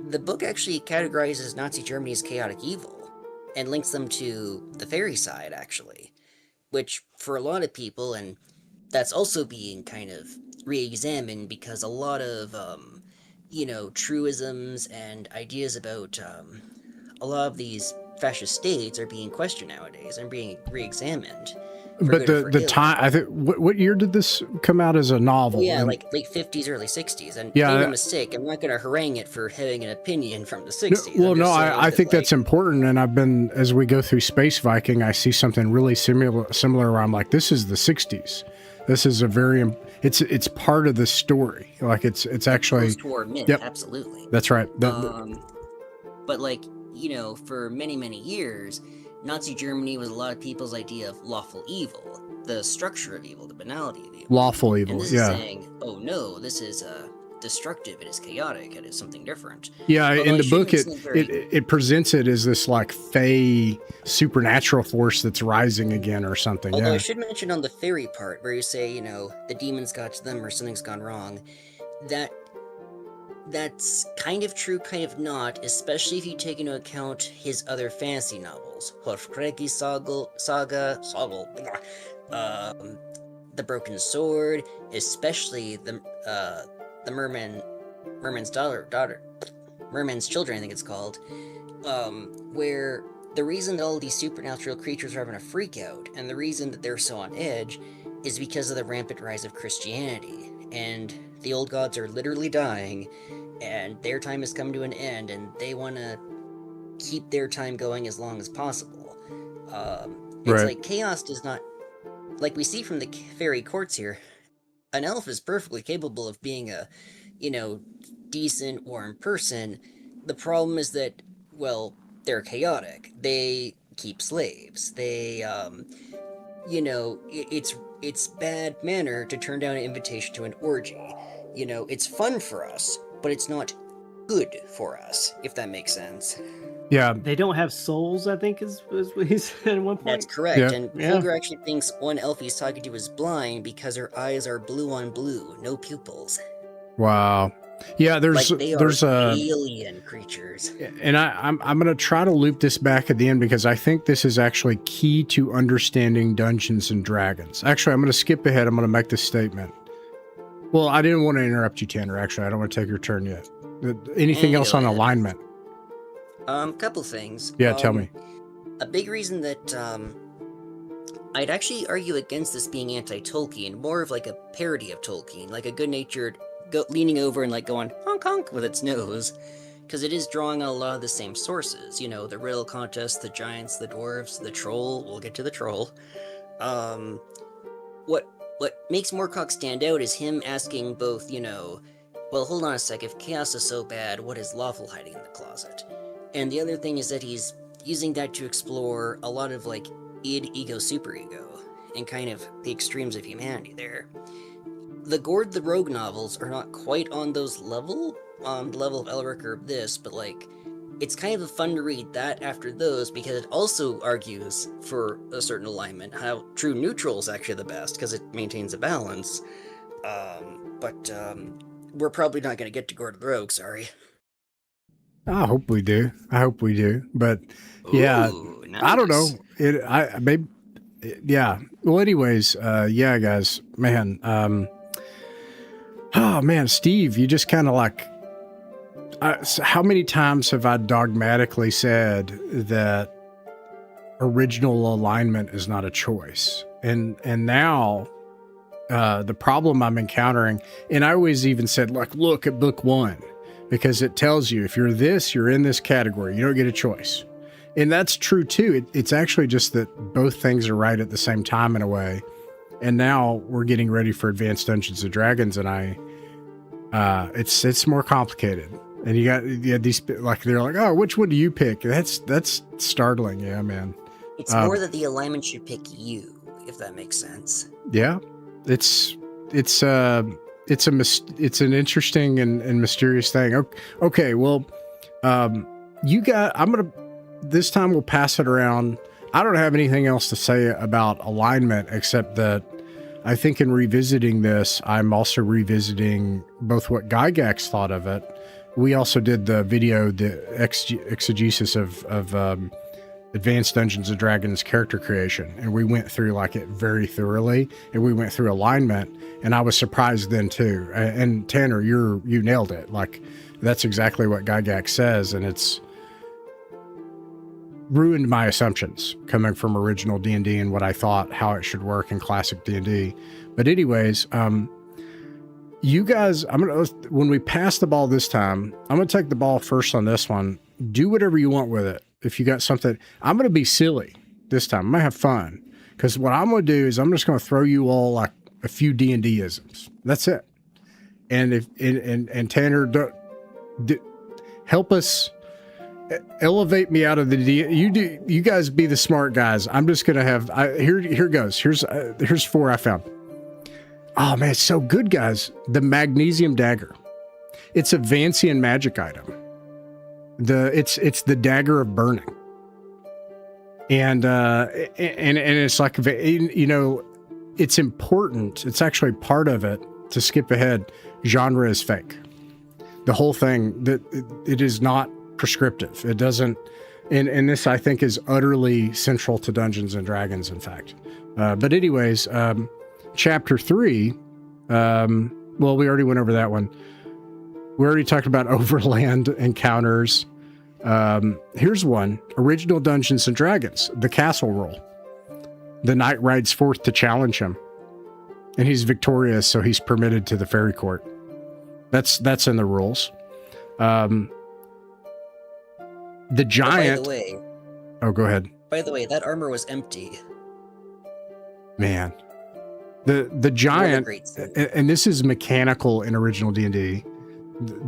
Speaker 4: The book actually categorizes Nazi Germany as chaotic evil and links them to the fairy side, actually, which for a lot of people, and that's also being kind of re-examined because a lot of, truisms and ideas about a lot of these fascist states are being questioned nowadays and being re-examined.
Speaker 1: But the time, I think, what year did this come out as a novel?
Speaker 4: Yeah, like late 50s, early 60s. And make no mistake, I'm not going to harangue it for having an opinion from the 60s.
Speaker 1: I think that's important. And as we go through Space Viking, I see something really similar where I'm like, this is the 60s. This is it's part of the story. Like it's actually
Speaker 4: post-war myth, absolutely.
Speaker 1: That's right.
Speaker 4: But for many, many years, Nazi Germany was a lot of people's idea of lawful evil, the structure of evil, the banality of evil.
Speaker 1: Lawful evil,
Speaker 4: and this is saying, oh no, this is destructive, it is chaotic, it is something different.
Speaker 1: Yeah, in the book, it presents it as this like fey supernatural force that's rising again or something.
Speaker 4: Although I should mention on the fairy part, where you say, the demons got to them or something's gone wrong, that's kind of true, kind of not, especially if you take into account his other fantasy novels. Hofkregi Saga, The Broken Sword, especially the Merman's Children, I think it's called, where the reason that all these supernatural creatures are having a freak out, and the reason that they're so on edge, is because of the rampant rise of Christianity, and the old gods are literally dying, and their time has come to an end, and they want to keep their time going as long as possible. It's like chaos does not, like we see from the fairy courts here, an elf is perfectly capable of being a, decent, warm person. The problem is that, well, they're chaotic. They keep slaves. They, it's bad manner to turn down an invitation to an orgy. It's fun for us, but it's not good for us, if that makes sense.
Speaker 1: Yeah.
Speaker 2: They don't have souls, I think is what he said at one point.
Speaker 4: That's correct. Yeah. And Holger actually thinks one elf he's talking to is blind because her eyes are blue on blue, no pupils.
Speaker 1: Wow. Yeah, there's
Speaker 4: alien creatures.
Speaker 1: And I'm going to try to loop this back at the end because I think this is actually key to understanding Dungeons and Dragons. Actually, I'm going to skip ahead. I'm going to make this statement. Well, I didn't want to interrupt you, Tanner. Actually, I don't want to take your turn yet. Anything else on alignment?
Speaker 4: Couple things.
Speaker 1: Yeah, tell me.
Speaker 4: A big reason that I'd actually argue against this being anti-Tolkien, more of like a parody of Tolkien, like a good-natured leaning over and like going honk honk with its nose, because it is drawing on a lot of the same sources. You know, the riddle contest, the giants, the dwarves, the troll. We'll get to the troll. What makes Moorcock stand out is him asking both, you know, well, hold on a sec, if chaos is so bad, what is lawful hiding in the closet? And the other thing is that he's using that to explore a lot of, like, id, ego, superego, and kind of the extremes of humanity there. The Gord the Rogue novels are not quite on those level of Elric or this, but, like, it's kind of fun to read that after those, because it also argues for a certain alignment, how true neutral is actually the best, because it maintains a balance. But we're probably not going to get to Gord the Rogue, sorry.
Speaker 1: I hope we do. But yeah,
Speaker 4: Ooh,
Speaker 1: I don't know.
Speaker 4: nice.
Speaker 1: Yeah. Well, anyways, yeah, guys, man. Oh man, Steve, you just kind of like. So how many times have I dogmatically said that original alignment is not a choice? And now the problem I'm encountering, and I always even said, like, look at book 1, because it tells you if you're this, you're in this category. You don't get a choice. And that's true too. It's actually just that both things are right at the same time in a way. And now we're getting ready for Advanced Dungeons and Dragons, and it's more complicated. And you got these, like, they're like, oh, which one do you pick? That's startling. Yeah, man.
Speaker 4: It's more that the alignment should pick you, if that makes sense.
Speaker 1: Yeah, it's an interesting and mysterious thing. Okay, well, this time we'll pass it around. I don't have anything else to say about alignment, except that I think in revisiting this, I'm also revisiting both what Gygax thought of it. We also did the video, the exegesis of Advanced Dungeons & Dragons character creation, and we went through like it very thoroughly, and we went through alignment, and I was surprised then too. And Tanner, you nailed it. Like, that's exactly what Gygax says, and it's ruined my assumptions coming from original D&D and what I thought how it should work in classic D&D. But anyways, you guys, when we pass the ball this time, I'm going to take the ball first on this one. Do whatever you want with it. If you got something, I'm going to be silly this time. I'm going to have fun, because what I'm going to do is I'm just going to throw you all like a few D&D isms. That's it. And and Tanner, help us elevate me out of the D. You guys be the smart guys. I'm just going to have, here goes. Here's 4 I found. Oh man, it's so good, guys. The Magnesium Dagger. It's a Vancian magic item. It's the Dagger of Burning. And it's like, you know, it's important. It's actually part of it, to skip ahead. Genre is fake. The whole thing, that it is not prescriptive. It doesn't, and this I think is utterly central to Dungeons and Dragons, in fact. But anyways, Chapter 3, well, we already went over that one. We already talked about overland encounters. Here's one. Original Dungeons and Dragons, the castle roll. The knight rides forth to challenge him, and he's victorious, so he's permitted to the fairy court. That's in the rules. The giant...
Speaker 4: Oh, by the way...
Speaker 1: Oh, go ahead.
Speaker 4: By the way, that armor was empty.
Speaker 1: Man. The giant, and this is mechanical in original D&D.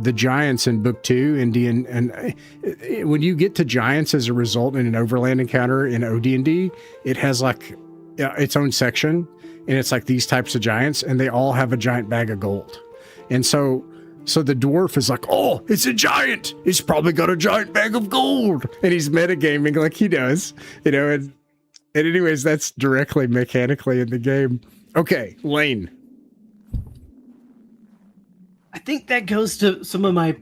Speaker 1: The giants in book 2 and when you get to giants as a result in an overland encounter in OD&D, it has like its own section, and it's like these types of giants, and they all have a giant bag of gold. And so the dwarf is like, oh, it's a giant. He's probably got a giant bag of gold, and he's metagaming like he does, you know. And anyways, that's directly mechanically in the game. Okay, Lane.
Speaker 2: I think that goes to some of my,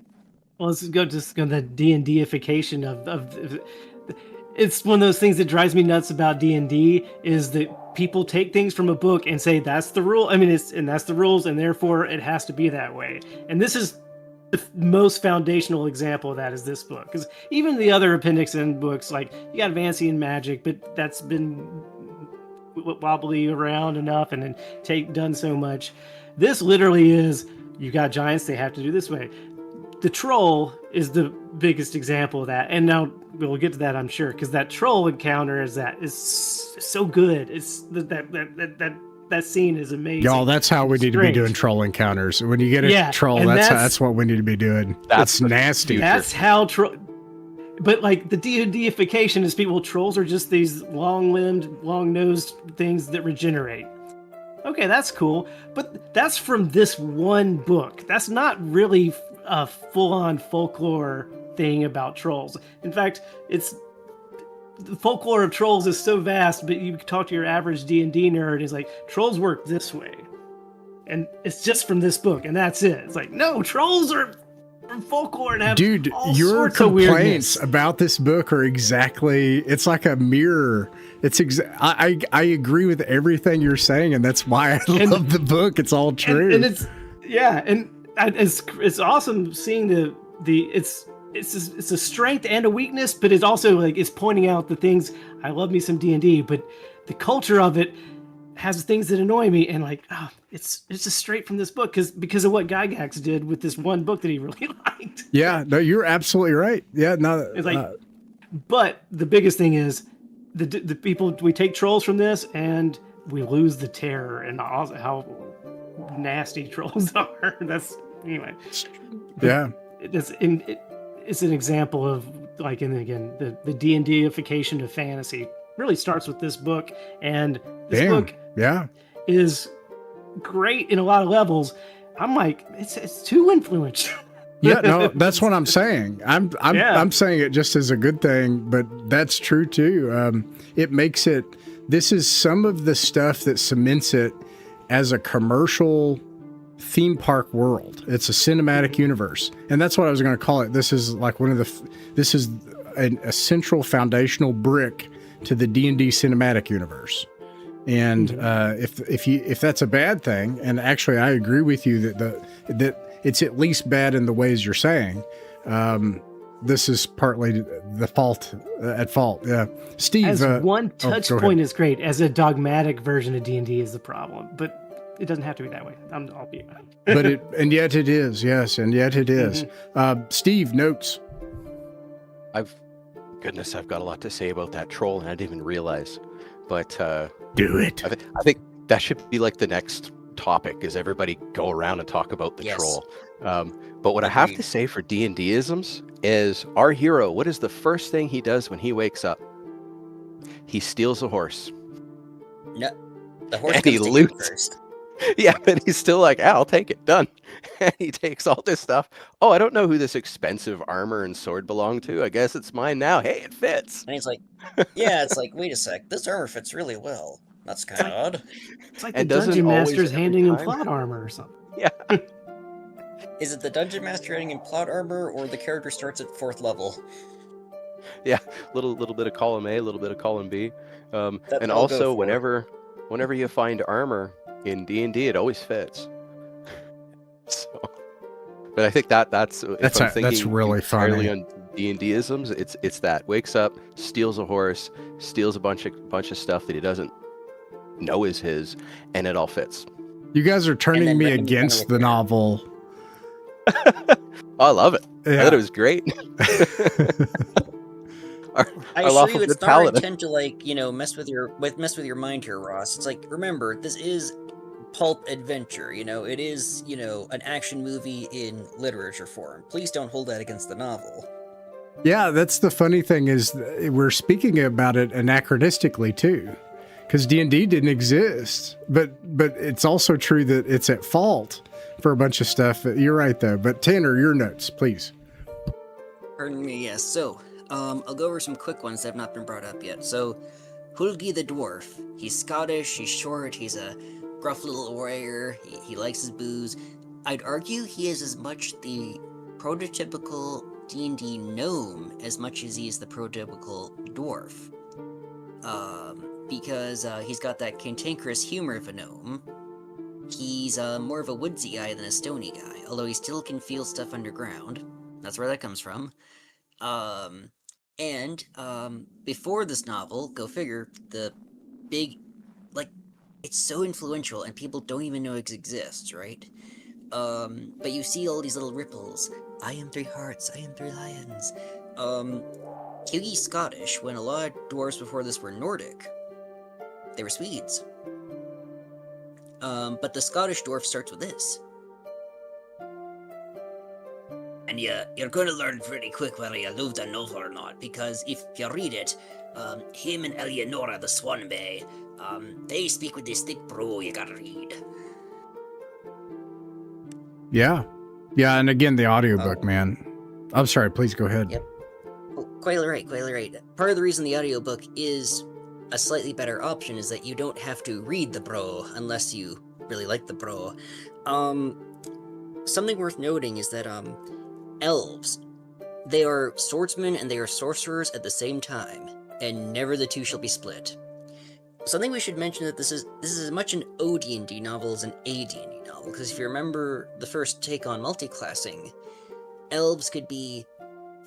Speaker 2: well, let's go just go the D&D-ification of it's one of those things that drives me nuts about D&D, is that people take things from a book and say that's the rule. I mean, that's the rules, and therefore it has to be that way. And this is the most foundational example of that, is this book. Because even the other Appendix N books, like, you got Vancian magic, but that's been wobbly around enough and then done so much. This literally is, you got giants, they have to do this way. The troll is the biggest example of that, and now we'll get to that, I'm sure, because that troll encounter is so good. It's that scene is amazing.
Speaker 1: Y'all, that's how we need to be doing troll encounters. When you get a troll, that's what we need to be doing. That's nasty.
Speaker 2: That's how troll. But like the deification is trolls are just these long-limbed, long-nosed things that regenerate. Okay, that's cool, but that's from this one book. That's not really a full-on folklore thing about trolls. In fact, the folklore of trolls is so vast, but you talk to your average D&D nerd, and he's like, trolls work this way. And it's just from this book, and that's it. It's like, no, trolls are from folklore and have all
Speaker 1: your
Speaker 2: sorts of
Speaker 1: complaints
Speaker 2: weirdness.
Speaker 1: about this book are exactly, it's like a mirror. It's I agree with everything you're saying, and that's why I love the book. It's all true.
Speaker 2: And it's awesome seeing it's a strength and a weakness, but it's also like it's pointing out the things. I love me some D&D, but the culture of it has things that annoy me, and like it's just straight from this book because of what Gygax did with this one book that he really liked.
Speaker 1: Yeah, no, you're absolutely right. Yeah, no,
Speaker 2: it's like, but the biggest thing is the people, we take trolls from this and we lose the terror and how nasty trolls are. That's anyway.
Speaker 1: Yeah,
Speaker 2: it's an example of like, and again, the D&Dification of fantasy really starts with this book, and this book is great in a lot of levels. I'm like, it's too influential.
Speaker 1: Yeah, no, that's what I'm saying. I'm saying it just as a good thing, but that's true too. It makes it. This is some of the stuff that cements it as a commercial theme park world. It's a cinematic universe, and that's what I was going to call it. This is like this is a central foundational brick to the D&D cinematic universe. And if that's a bad thing, and actually I agree with you that it's at least bad in the ways you're saying. This is partly the fault. Yeah, Steve.
Speaker 2: As one touch point is great. As a dogmatic version of D&D is the problem, but it doesn't have to be that way. I'll be.
Speaker 1: And yet it is. Yes, and yet it is. Steve, notes.
Speaker 3: I've got a lot to say about that troll, and I didn't even realize. But
Speaker 1: do it.
Speaker 3: I think that should be like the next topic, is everybody go around and talk about the troll. But what I have to say for D&D-isms is our hero, what is the first thing he does when he wakes up? He steals a horse.
Speaker 4: No, the horse
Speaker 3: and he loots
Speaker 4: first.
Speaker 3: Yeah, but he's still like, I'll take it, done. And he takes all this stuff. Oh, I don't know who this expensive armor and sword belonged to. I guess it's mine now. Hey, it fits.
Speaker 4: And he's like, yeah, it's like, wait a sec, this armor fits really well. That's kind of odd.
Speaker 2: It's like the Dungeon Master's handing him plot armor or something.
Speaker 3: Yeah.
Speaker 4: Is it the Dungeon Master handing him plot armor, or the character starts at 4th level?
Speaker 3: Yeah, little bit of column A, a little bit of column B. And also, whenever you find armor in D&D, it always fits. So, but I think that's
Speaker 1: really funny.
Speaker 3: On D&D-isms, it's that wakes up, steals a horse, steals a bunch of stuff that he doesn't know is his, and it all fits.
Speaker 1: You guys are turning me against the novel.
Speaker 3: I love it.
Speaker 1: Yeah.
Speaker 3: I thought it was great.
Speaker 4: I assure you, it's not our intent to mess with your mind here, Ross. It's like, remember, this is pulp adventure. It is an action movie in literature form. Please don't hold that against the novel.
Speaker 1: Yeah, that's the funny thing, is we're speaking about it anachronistically too, because D&D didn't exist. But it's also true that it's at fault for a bunch of stuff. You're right though. But Tanner, your notes, please.
Speaker 4: Pardon me. Yes. So. I'll go over some quick ones that have not been brought up yet. So, Hulgi the dwarf. He's Scottish, he's short, he's a gruff little warrior, he likes his booze. I'd argue he is as much the prototypical D&D gnome as much as he is the prototypical dwarf. Because he's got that cantankerous humor of a gnome. He's more of a woodsy guy than a stony guy, although he still can feel stuff underground. That's where that comes from. And before this novel, go figure, the big, it's so influential and people don't even know it exists, right? But you see all these little ripples. I am 3 hearts, I am 3 lions. Hughie's Scottish, when a lot of dwarves before this were Nordic. They were Swedes. But the Scottish dwarf starts with this. And you're going to learn pretty quick whether you love the novel or not, because if you read it, him and Eleonora the Swan Bay, they speak with this thick bro you gotta read.
Speaker 1: Yeah. Yeah, and again, the audiobook, man. I'm sorry, please go ahead.
Speaker 4: Yep. Oh, quite right. Part of the reason the audiobook is a slightly better option is that you don't have to read the bro unless you really like the bro. Something worth noting is that, elves, they are swordsmen and they are sorcerers at the same time, and never the two shall be split. Something we should mention that this is as much an OD&D novel as an AD&D novel, because if you remember the first take on multiclassing, elves could be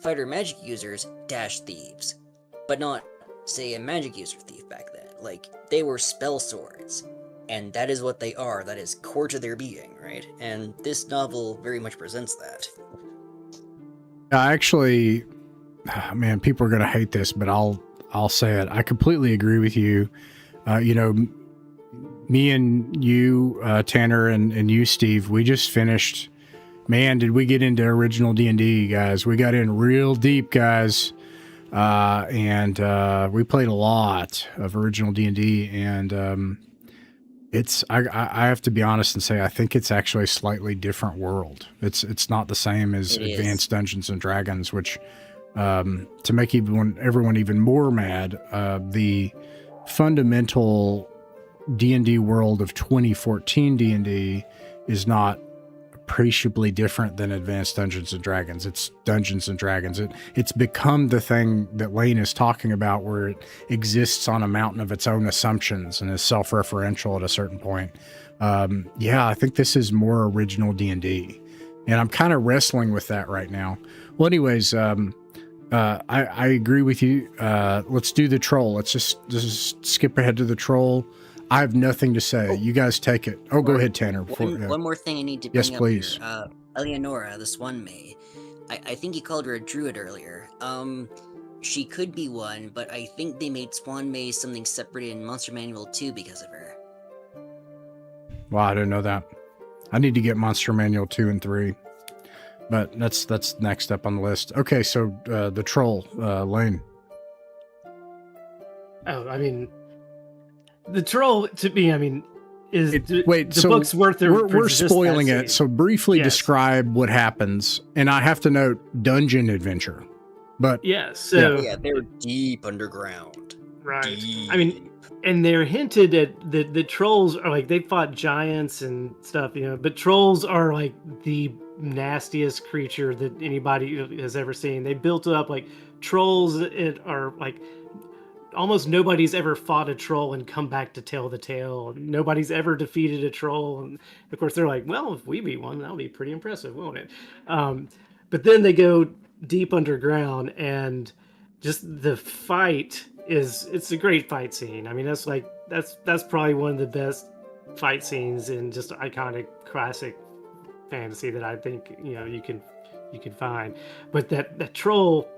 Speaker 4: fighter magic users dash thieves, but not, say, a magic user thief back then. Like, they were spell swords, and that is what they are. That is core to their being, right? And this novel very much presents that.
Speaker 1: Actually, man, people are going to hate this, but I'll say it. I completely agree with you. You know, me and you, Tanner, and you, Steve, we just finished. Man, did we get into original D&D, guys? We got in real deep, guys, and we played a lot of original D&D, and it's I have to be honest and say I think it's actually a slightly different world. It's not the same as Advanced Dungeons and Dragons, which to make everyone even more mad, the fundamental D&D world of 2014 D&D is not appreciably different than Advanced Dungeons and Dragons. It's Dungeons and Dragons. It's become the thing that Lane is talking about, where it exists on a mountain of its own assumptions and is self-referential at a certain point. Yeah, I think this is more original D&D, and I'm kind of wrestling with that right now. Well, anyways, I agree with you. Let's do the troll. Let's just skip ahead to the troll. I have nothing to say. You guys take it. Oh, go ahead, Tanner.
Speaker 4: One more thing I need to bring up.
Speaker 1: Yes, please.
Speaker 4: Here. Eleonora, the Swan May. I think you called her a druid earlier. She could be one, but I think they made Swan May something separate in Monster Manual 2 because of her.
Speaker 1: Wow, I didn't know that. I need to get Monster Manual 2 and 3. But that's next up on the list. Okay, so the troll, Lane.
Speaker 2: Oh, I mean, the troll to me, I mean, is the
Speaker 1: so
Speaker 2: book's worth it.
Speaker 1: We're spoiling it. So briefly describe what happens, and I have to note dungeon adventure. But
Speaker 4: they're deep underground.
Speaker 2: Right.
Speaker 4: Deep.
Speaker 2: I mean, and they're hinted at the trolls are like, they fought giants and stuff, you know, but trolls are like the nastiest creature that anybody has ever seen. They built up like trolls. It are like almost nobody's ever fought a troll and come back to tell the tale. Nobody's ever defeated a troll. And of course they're like, well, if we beat one, that'll be pretty impressive, won't it? But then they go deep underground, and just the fight it's a great fight scene. I mean, that's probably one of the best fight scenes in just iconic classic fantasy that I think, you know, you can find. But that troll,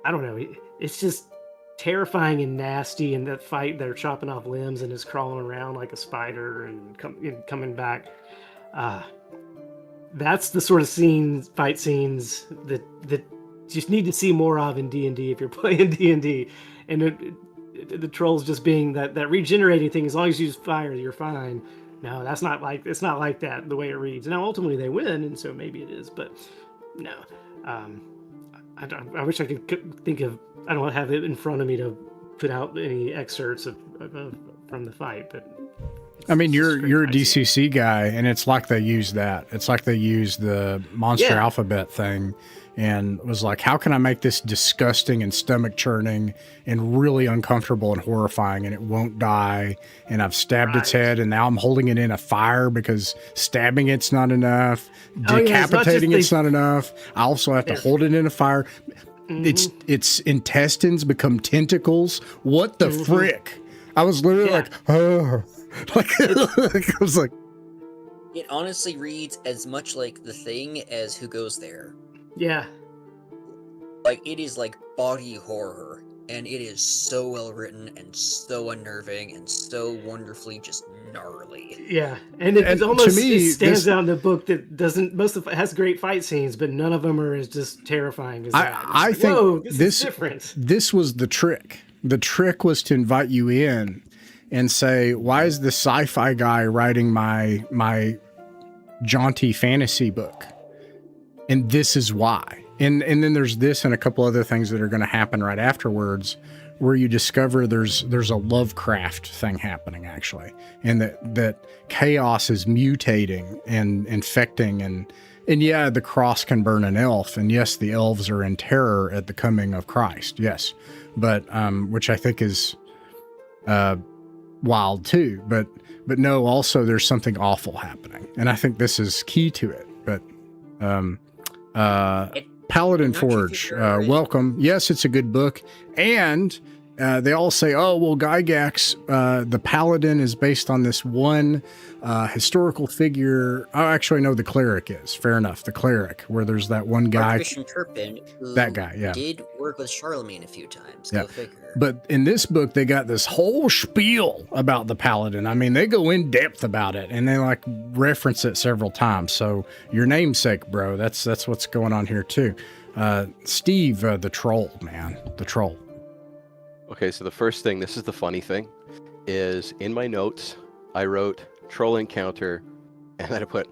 Speaker 2: I don't know, it's just terrifying and nasty. And that fight, they're chopping off limbs and is crawling around like a spider and coming back. That's the sort of fight scenes that you just need to see more of in D&D if you're playing D&D. And the trolls just being that regenerating thing, as long as you use fire, you're fine. No, it's not like that the way it reads. Now, ultimately they win, and so maybe it is, but no. I wish I could think of, I don't have it in front of me to put out any excerpts from the fight, but
Speaker 1: I mean, you're a DCC guy, and it's like they use that. It's like they use the monster alphabet thing, and was like, how can I make this disgusting and stomach churning and really uncomfortable and horrifying, and it won't die, and I've stabbed its head, and now I'm holding it in a fire because stabbing it's not enough, decapitating it's not enough. I also have to hold it in a fire. Its intestines become tentacles. What the frick? I was literally like, oh. I was like,
Speaker 4: It honestly reads as much like The Thing as Who Goes There.
Speaker 2: Yeah.
Speaker 4: Like, it is like body horror, and it is so well written and so unnerving and so wonderfully just gnarly.
Speaker 2: Yeah, and it
Speaker 1: And
Speaker 2: almost
Speaker 1: to me,
Speaker 2: it stands
Speaker 1: this-
Speaker 2: out in the book that doesn't. Most of it has great fight scenes, but none of them are as just terrifying as that. It's
Speaker 1: I
Speaker 2: like,
Speaker 1: think
Speaker 2: whoa, this
Speaker 1: this
Speaker 2: is different.
Speaker 1: This was the trick. The trick was to invite you in and say, why is the sci-fi guy writing my jaunty fantasy book? And this is why. And then there's this and a couple other things that are going to happen right afterwards, where you discover there's a Lovecraft thing happening actually, and that chaos is mutating and infecting, and yeah, the cross can burn an elf, and yes, the elves are in terror at the coming of Christ, yes, but which I think is wild too, but no, also there's something awful happening, and I think this is key to it. But Paladin
Speaker 4: I'm not sure if
Speaker 1: Forge,
Speaker 4: you've read it.
Speaker 1: welcome. Yes, it's a good book. And they all say, oh, well, Gygax, the Paladin is based on this one historical figure. Oh, actually, no, the cleric is. Fair enough. The cleric, where there's that one guy.
Speaker 4: Archbishop Turpin, who
Speaker 1: That guy, yeah.
Speaker 4: did work with Charlemagne a few times.
Speaker 1: Yeah.
Speaker 4: Go figure.
Speaker 1: But in this book, they got this whole spiel about the Paladin. I mean, they go in depth about it, and they like reference it several times. So your namesake, bro, that's what's going on here too. Steve, the troll, man, the troll.
Speaker 3: Okay, so the first thing, this is the funny thing, is in my notes, I wrote troll encounter, and then I put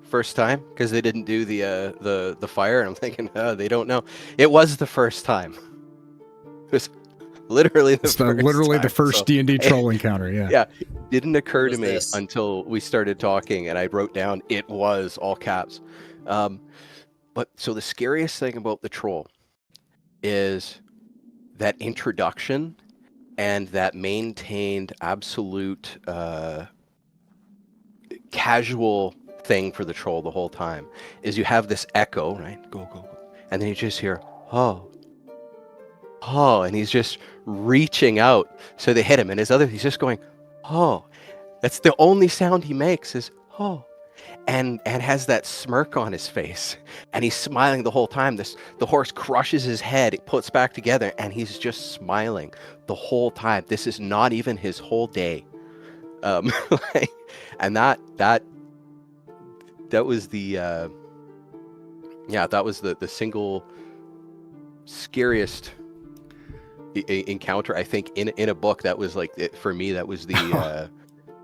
Speaker 3: first time, because they didn't do the fire, and I'm thinking, oh, they don't know. It was the first time. It was literally the first
Speaker 1: The
Speaker 3: time,
Speaker 1: first
Speaker 3: so-
Speaker 1: D&D troll encounter, yeah.
Speaker 3: Yeah, didn't occur
Speaker 4: What
Speaker 3: to
Speaker 4: was
Speaker 3: me
Speaker 4: this?
Speaker 3: until we started talking, and I wrote down it was all caps. But so the scariest thing about the troll is that introduction and that maintained absolute casual thing for the troll the whole time is you have this echo, right? Go, go, go. And then you just hear, oh, and he's just reaching out. So they hit him, and he's just going, oh. That's the only sound he makes is, oh. And has that smirk on his face, and he's smiling the whole time. The horse crushes his head, it puts back together, and he's just smiling the whole time. This is not even his whole day, and that was the that was the single scariest encounter I think in a book. That was like for me. That was the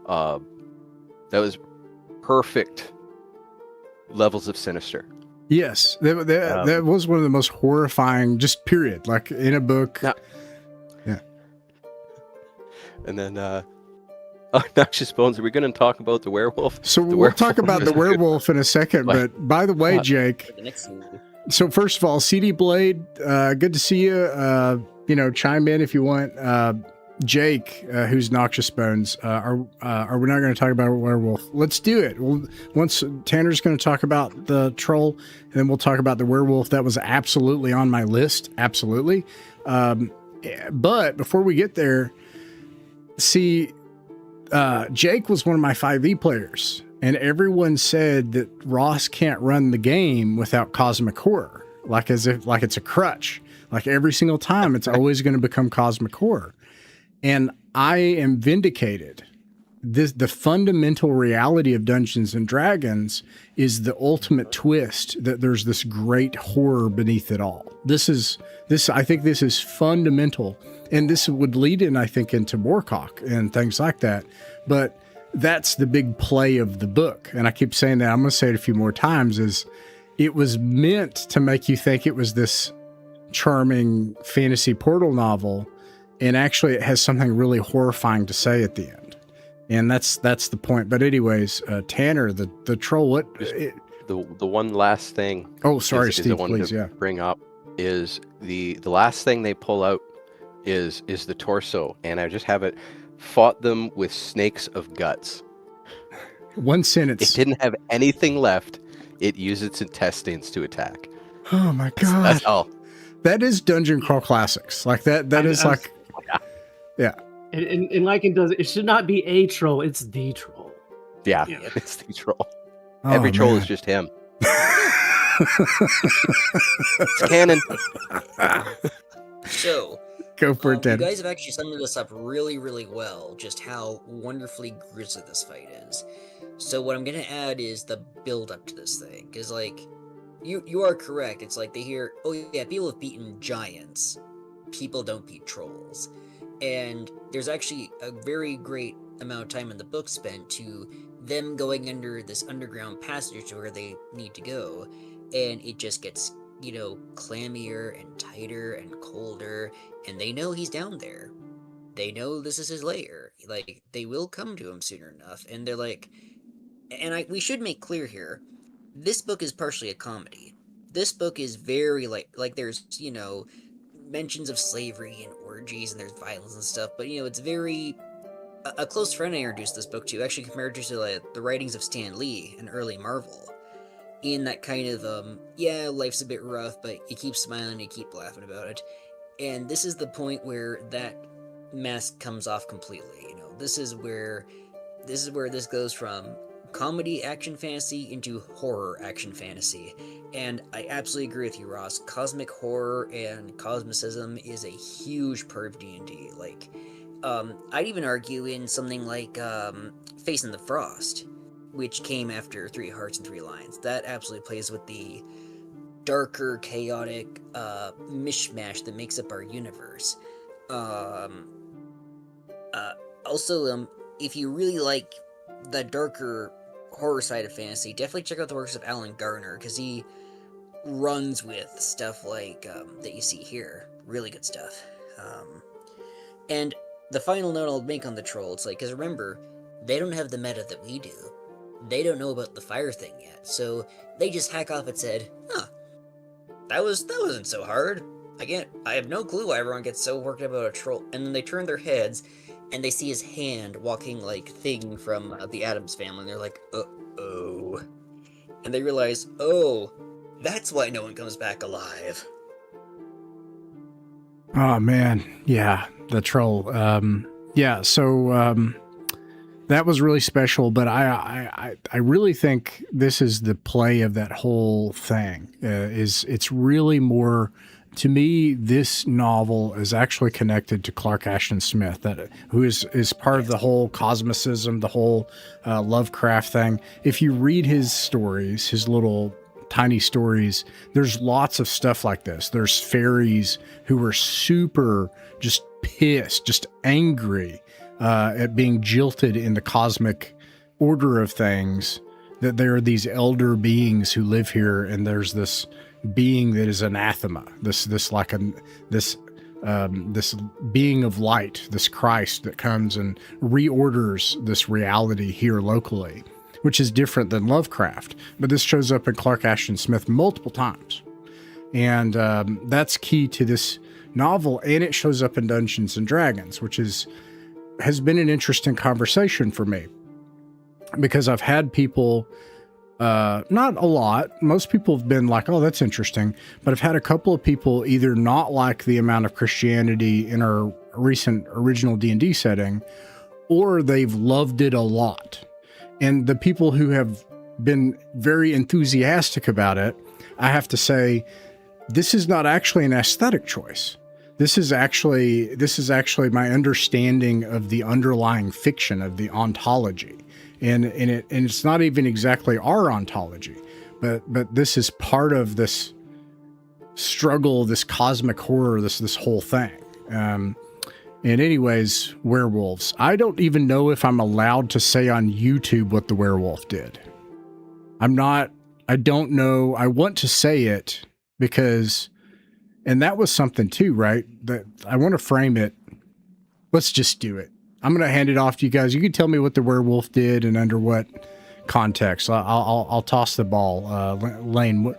Speaker 3: that was perfect levels of sinister.
Speaker 1: Yes, that was one of the most horrifying, just period, like in a book.
Speaker 3: Yeah. And then Noxious Bones, are we going to talk about the werewolf?
Speaker 1: So we'll talk about the werewolf in a second, but by the way, Jake,
Speaker 4: The next one.
Speaker 1: so first of all, CD Blade, good to see you. Chime in if you want. Jake, who's Noxious Bones, are we not going to talk about a werewolf? Let's do it. Once Tanner's going to talk about the troll, and then we'll talk about the werewolf. That was absolutely on my list, absolutely. But before we get there, see, Jake was one of my 5e players, and everyone said that Ross can't run the game without cosmic horror, like it's a crutch. Like every single time, it's always going to become cosmic horror. And I am vindicated. The fundamental reality of Dungeons and Dragons is the ultimate twist that there's this great horror beneath it all. I think this is fundamental, and this would lead in, I think, into Moorcock and things like that. But that's the big play of the book. And I keep saying that. I'm going to say it a few more times. Is it was meant to make you think it was this charming fantasy portal novel. And actually, it has something really horrifying to say at the end, and that's the point. But anyways, Tanner, the troll. What?
Speaker 3: The one last thing.
Speaker 1: Oh, sorry,
Speaker 3: is
Speaker 1: Steve.
Speaker 3: the one
Speaker 1: Please,
Speaker 3: to
Speaker 1: yeah.
Speaker 3: bring up is the last thing they pull out is the torso, and I just have it. Fought them with snakes of guts.
Speaker 1: One sentence.
Speaker 3: It didn't have anything left. It used its intestines to attack.
Speaker 1: Oh my god.
Speaker 3: That's all.
Speaker 1: That is Dungeon Crawl Classics. Like that. That is like. Yeah.
Speaker 2: And Lycan does it should not be a troll, it's the troll.
Speaker 3: Yeah,
Speaker 2: Yeah.
Speaker 3: it's the troll.
Speaker 1: Oh,
Speaker 3: Every troll
Speaker 1: man.
Speaker 3: is just him. It's canon.
Speaker 4: So,
Speaker 1: Go for it,
Speaker 4: you
Speaker 1: Ted.
Speaker 4: guys have actually summed this up really, really well, just how wonderfully grisly this fight is. So what I'm going to add is the build up to this thing, because, like, you are correct. It's like they hear, oh yeah, people have beaten giants. People don't beat trolls. And there's actually a very great amount of time in the book spent to them going under this underground passage to where they need to go, and it just gets, you know, clammier and tighter and colder, and they know he's down there. They know this is his lair. Like, they will come to him sooner enough, and they're like, and we should make clear here, this book is partially a comedy. This book is very, like there's, you know, mentions of slavery and orgies, and there's violence and stuff, but, you know, it's very... A close friend I introduced this book to actually compared it to, like, the writings of Stan Lee in early Marvel. In that kind of, yeah, life's a bit rough, but you keep smiling, you keep laughing about it. And this is the point where that mask comes off completely, you know. This is where this goes from comedy action fantasy into horror action fantasy. And I absolutely agree with you, Ross. Cosmic horror and cosmicism is a huge part of D&D. Like, I'd even argue in something like Facing the Frost, which came after 3 Hearts and 3 Lions. That absolutely plays with the darker, chaotic mishmash that makes up our universe. Also, if you really like the darker horror side of fantasy, definitely check out the works of Alan Garner, because he runs with stuff like that you see here. Really good stuff. And the final note I'll make on the troll, it's like, because remember, they don't have the meta that we do. They don't know about the fire thing yet, so they just hack off and said, huh, that wasn't so hard. I have no clue why everyone gets so worked up about a troll. And then they turn their heads, and they see his hand walking like Thing from the Addams Family, and they're like, uh-oh. And they realize, oh, that's why no one comes back alive.
Speaker 1: Oh man, yeah, the troll. Yeah, so that was really special, but I really think this is the play of that whole thing. It's really more, to me, this novel is actually connected to Clark Ashton Smith, who is part of the whole cosmicism, the whole Lovecraft thing. If you read his stories, his little tiny stories, there's lots of stuff like this. There's fairies who are super just pissed, just angry at being jilted in the cosmic order of things, that there are these elder beings who live here, and there's this being that is anathema, this being of light, this Christ that comes and reorders this reality here locally, which is different than Lovecraft. But this shows up in Clark Ashton Smith multiple times. And that's key to this novel. And it shows up in Dungeons and Dragons, which has been an interesting conversation for me, because I've had people, not a lot, most people have been like, oh, that's interesting. But I've had a couple of people either not like the amount of Christianity in our recent original D&D setting, or they've loved it a lot. And the people who have been very enthusiastic about it, I have to say, this is not actually an aesthetic choice. This is actually my understanding of the underlying fiction of the ontology. And it's not even exactly our ontology, but this is part of this struggle, this cosmic horror, this whole thing. And anyways, werewolves. I don't even know if I'm allowed to say on YouTube what the werewolf did. I don't know. I want to say it because, and that was something too, right? That I want to frame it. Let's just do it. I'm going to hand it off to you guys. You can tell me what the werewolf did and under what context. I'll toss the ball. Lane,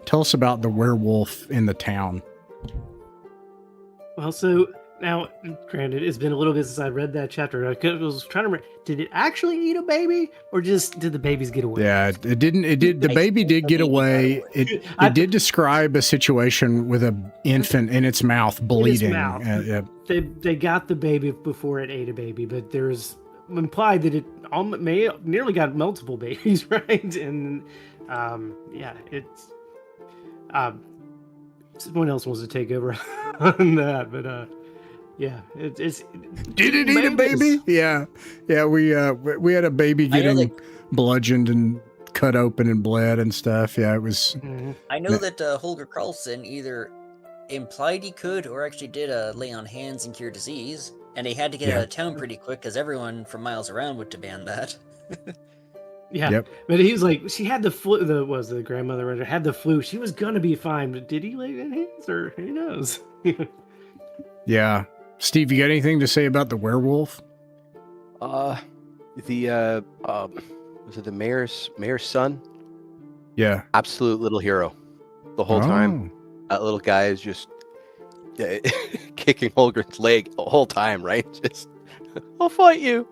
Speaker 1: tell us about the werewolf in the town.
Speaker 2: Well, so Now, granted, it's been a little bit since I read that chapter. I was trying to remember, did it actually eat a baby, or just did the babies get away?
Speaker 1: Yeah, it didn't. It did. The baby did get away. It did describe a situation with an infant in its mouth bleeding.
Speaker 2: Yeah. They got the baby before it ate a baby, but there's implied that it nearly got multiple babies, right? And it's someone else wants to take over on that, but it's
Speaker 1: did it eat a baby? Yeah. We had a baby getting bludgeoned and cut open and bled and stuff. Yeah, it was.
Speaker 4: I know that Holger Carlson either implied he could or actually did lay on hands and cure disease, and he had to get out of town pretty quick because everyone from miles around would demand that.
Speaker 2: Yeah, yep. But he was like, she had the flu. The grandmother had the flu. She was gonna be fine, but did he lay in hands, or who knows?
Speaker 1: Yeah, Steve, you got anything to say about the werewolf?
Speaker 3: Was it the mayor's son?
Speaker 1: Yeah,
Speaker 3: absolute little hero. The whole time, that little guy is just kicking Holger's leg the whole time, right? Just, I'll fight you.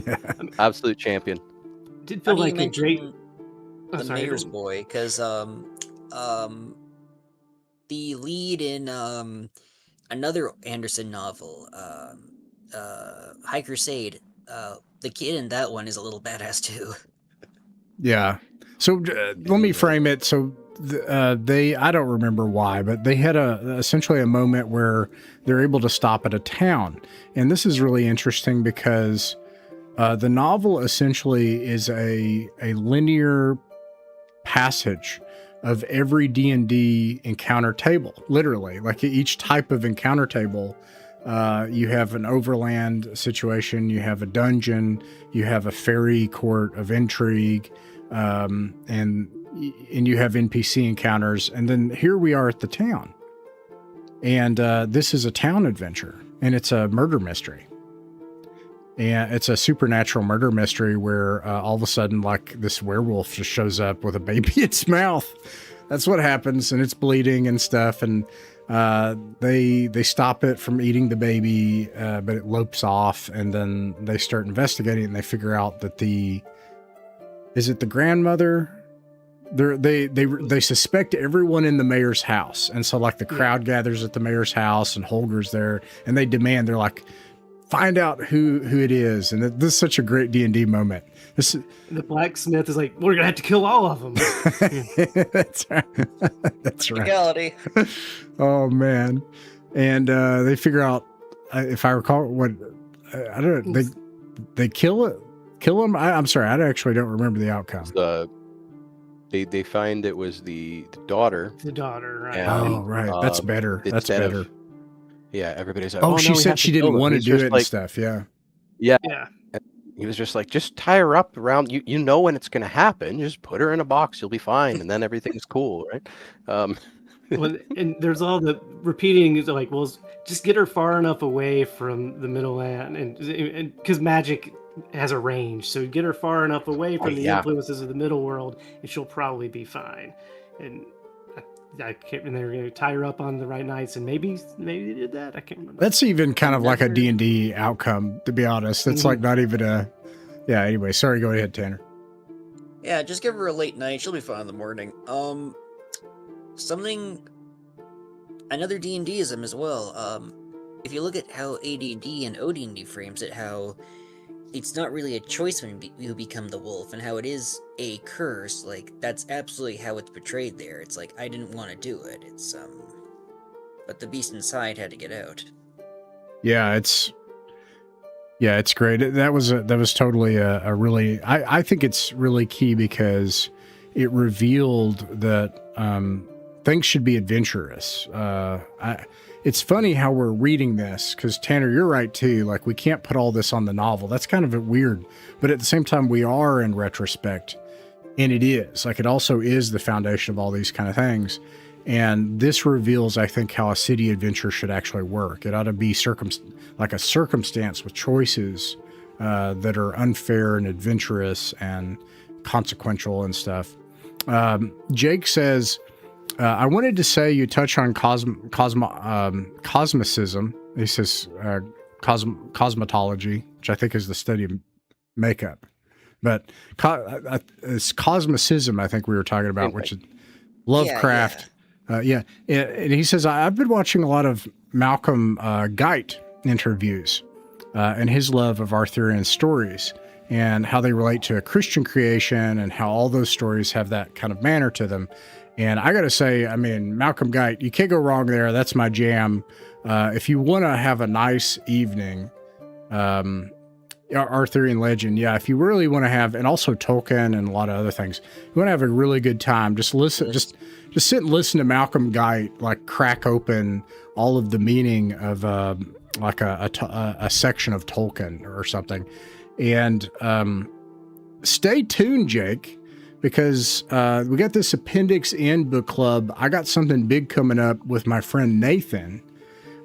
Speaker 1: Yeah.
Speaker 3: Absolute champion.
Speaker 2: Did feel like a great
Speaker 4: the mayor's boy, because the lead in another Anderson novel, High Crusade, the kid in that one is a little badass too.
Speaker 1: Yeah. So let me frame it. So I don't remember why, but they had essentially a moment where they're able to stop at a town, and this is really interesting because the novel essentially is a linear passage of every D&D encounter table, literally. Like each type of encounter table, you have an overland situation, you have a dungeon, you have a fairy court of intrigue, and you have NPC encounters. And then here we are at the town. And this is a town adventure, and it's a murder mystery. And it's a supernatural murder mystery where all of a sudden, like, this werewolf just shows up with a baby in its mouth. That's what happens, and it's bleeding and stuff. And they stop it from eating the baby, but it lopes off. And then they start investigating, and they figure out that is it the grandmother? They suspect everyone in the mayor's house, and so like the crowd gathers at the mayor's house, and Holger's there, and they demand. They're like, find out who it is. And this is such a great D&D moment.
Speaker 2: The blacksmith is like, we're gonna have to kill all of them.
Speaker 1: That's right. That's right.
Speaker 4: Legality.
Speaker 1: Oh man. And they figure out, if I recall, what I don't know, they kill him. I'm sorry, I actually don't remember the outcome.
Speaker 3: They find it was the daughter.
Speaker 2: The daughter, right?
Speaker 1: And, right. That's better. That's better.
Speaker 3: Yeah, everybody's like,
Speaker 1: oh, she said she didn't want to do it and stuff. Yeah.
Speaker 3: And he was just like, just tie her up around you know when it's going to happen. Just put her in a box, you'll be fine, and then everything's cool, right?
Speaker 2: Well, and there's all the repeating, like, well, just get her far enough away from the middle land, and because magic has a range, so get her far enough away from the influences of the middle world, and she'll probably be fine. And and they were going to tie her up on the right nights, and maybe they did that. I can't remember.
Speaker 1: That's even kind of like a D&D outcome, to be honest. That's like not even anyway, sorry, go ahead, Tanner.
Speaker 4: Yeah, just give her a late night. She'll be fine in the morning. Another D&Dism as well. If you look at how AD&D and OD&D frames it, how it's not really a choice when you become the wolf, and how it is a curse. Like, that's absolutely how it's portrayed there. It's like, I didn't want to do it. It's but the beast inside had to get out.
Speaker 1: Yeah, it's great. That was totally a really. I think it's really key because it revealed that things should be adventurous. It's funny how we're reading this, because Tanner, you're right too. Like, we can't put all this on the novel. That's kind of weird, but at the same time, we are in retrospect, and it is. Like, it also is the foundation of all these kind of things. And this reveals, I think, how a city adventure should actually work. It ought to be like a circumstance with choices that are unfair and adventurous and consequential and stuff. Jake says, I wanted to say you touch on cosmicism. He says cosmetology, which I think is the study of makeup. But it's cosmicism, I think we were talking about, which is Lovecraft. And he says, I've been watching a lot of Malcolm Geit interviews and his love of Arthurian stories and how they relate to a Christian creation and how all those stories have that kind of manner to them. And I got to say, I mean, Malcolm Geit, you can't go wrong there. That's my jam. If you want to have a nice evening, Arthurian legend, if you really want to have, and also Tolkien and a lot of other things, you want to have a really good time, just listen, just sit and listen to Malcolm Geit, like crack open all of the meaning of like a section of Tolkien or something. And stay tuned, Jake, because we got this Appendix N book club. I got something big coming up with my friend Nathan,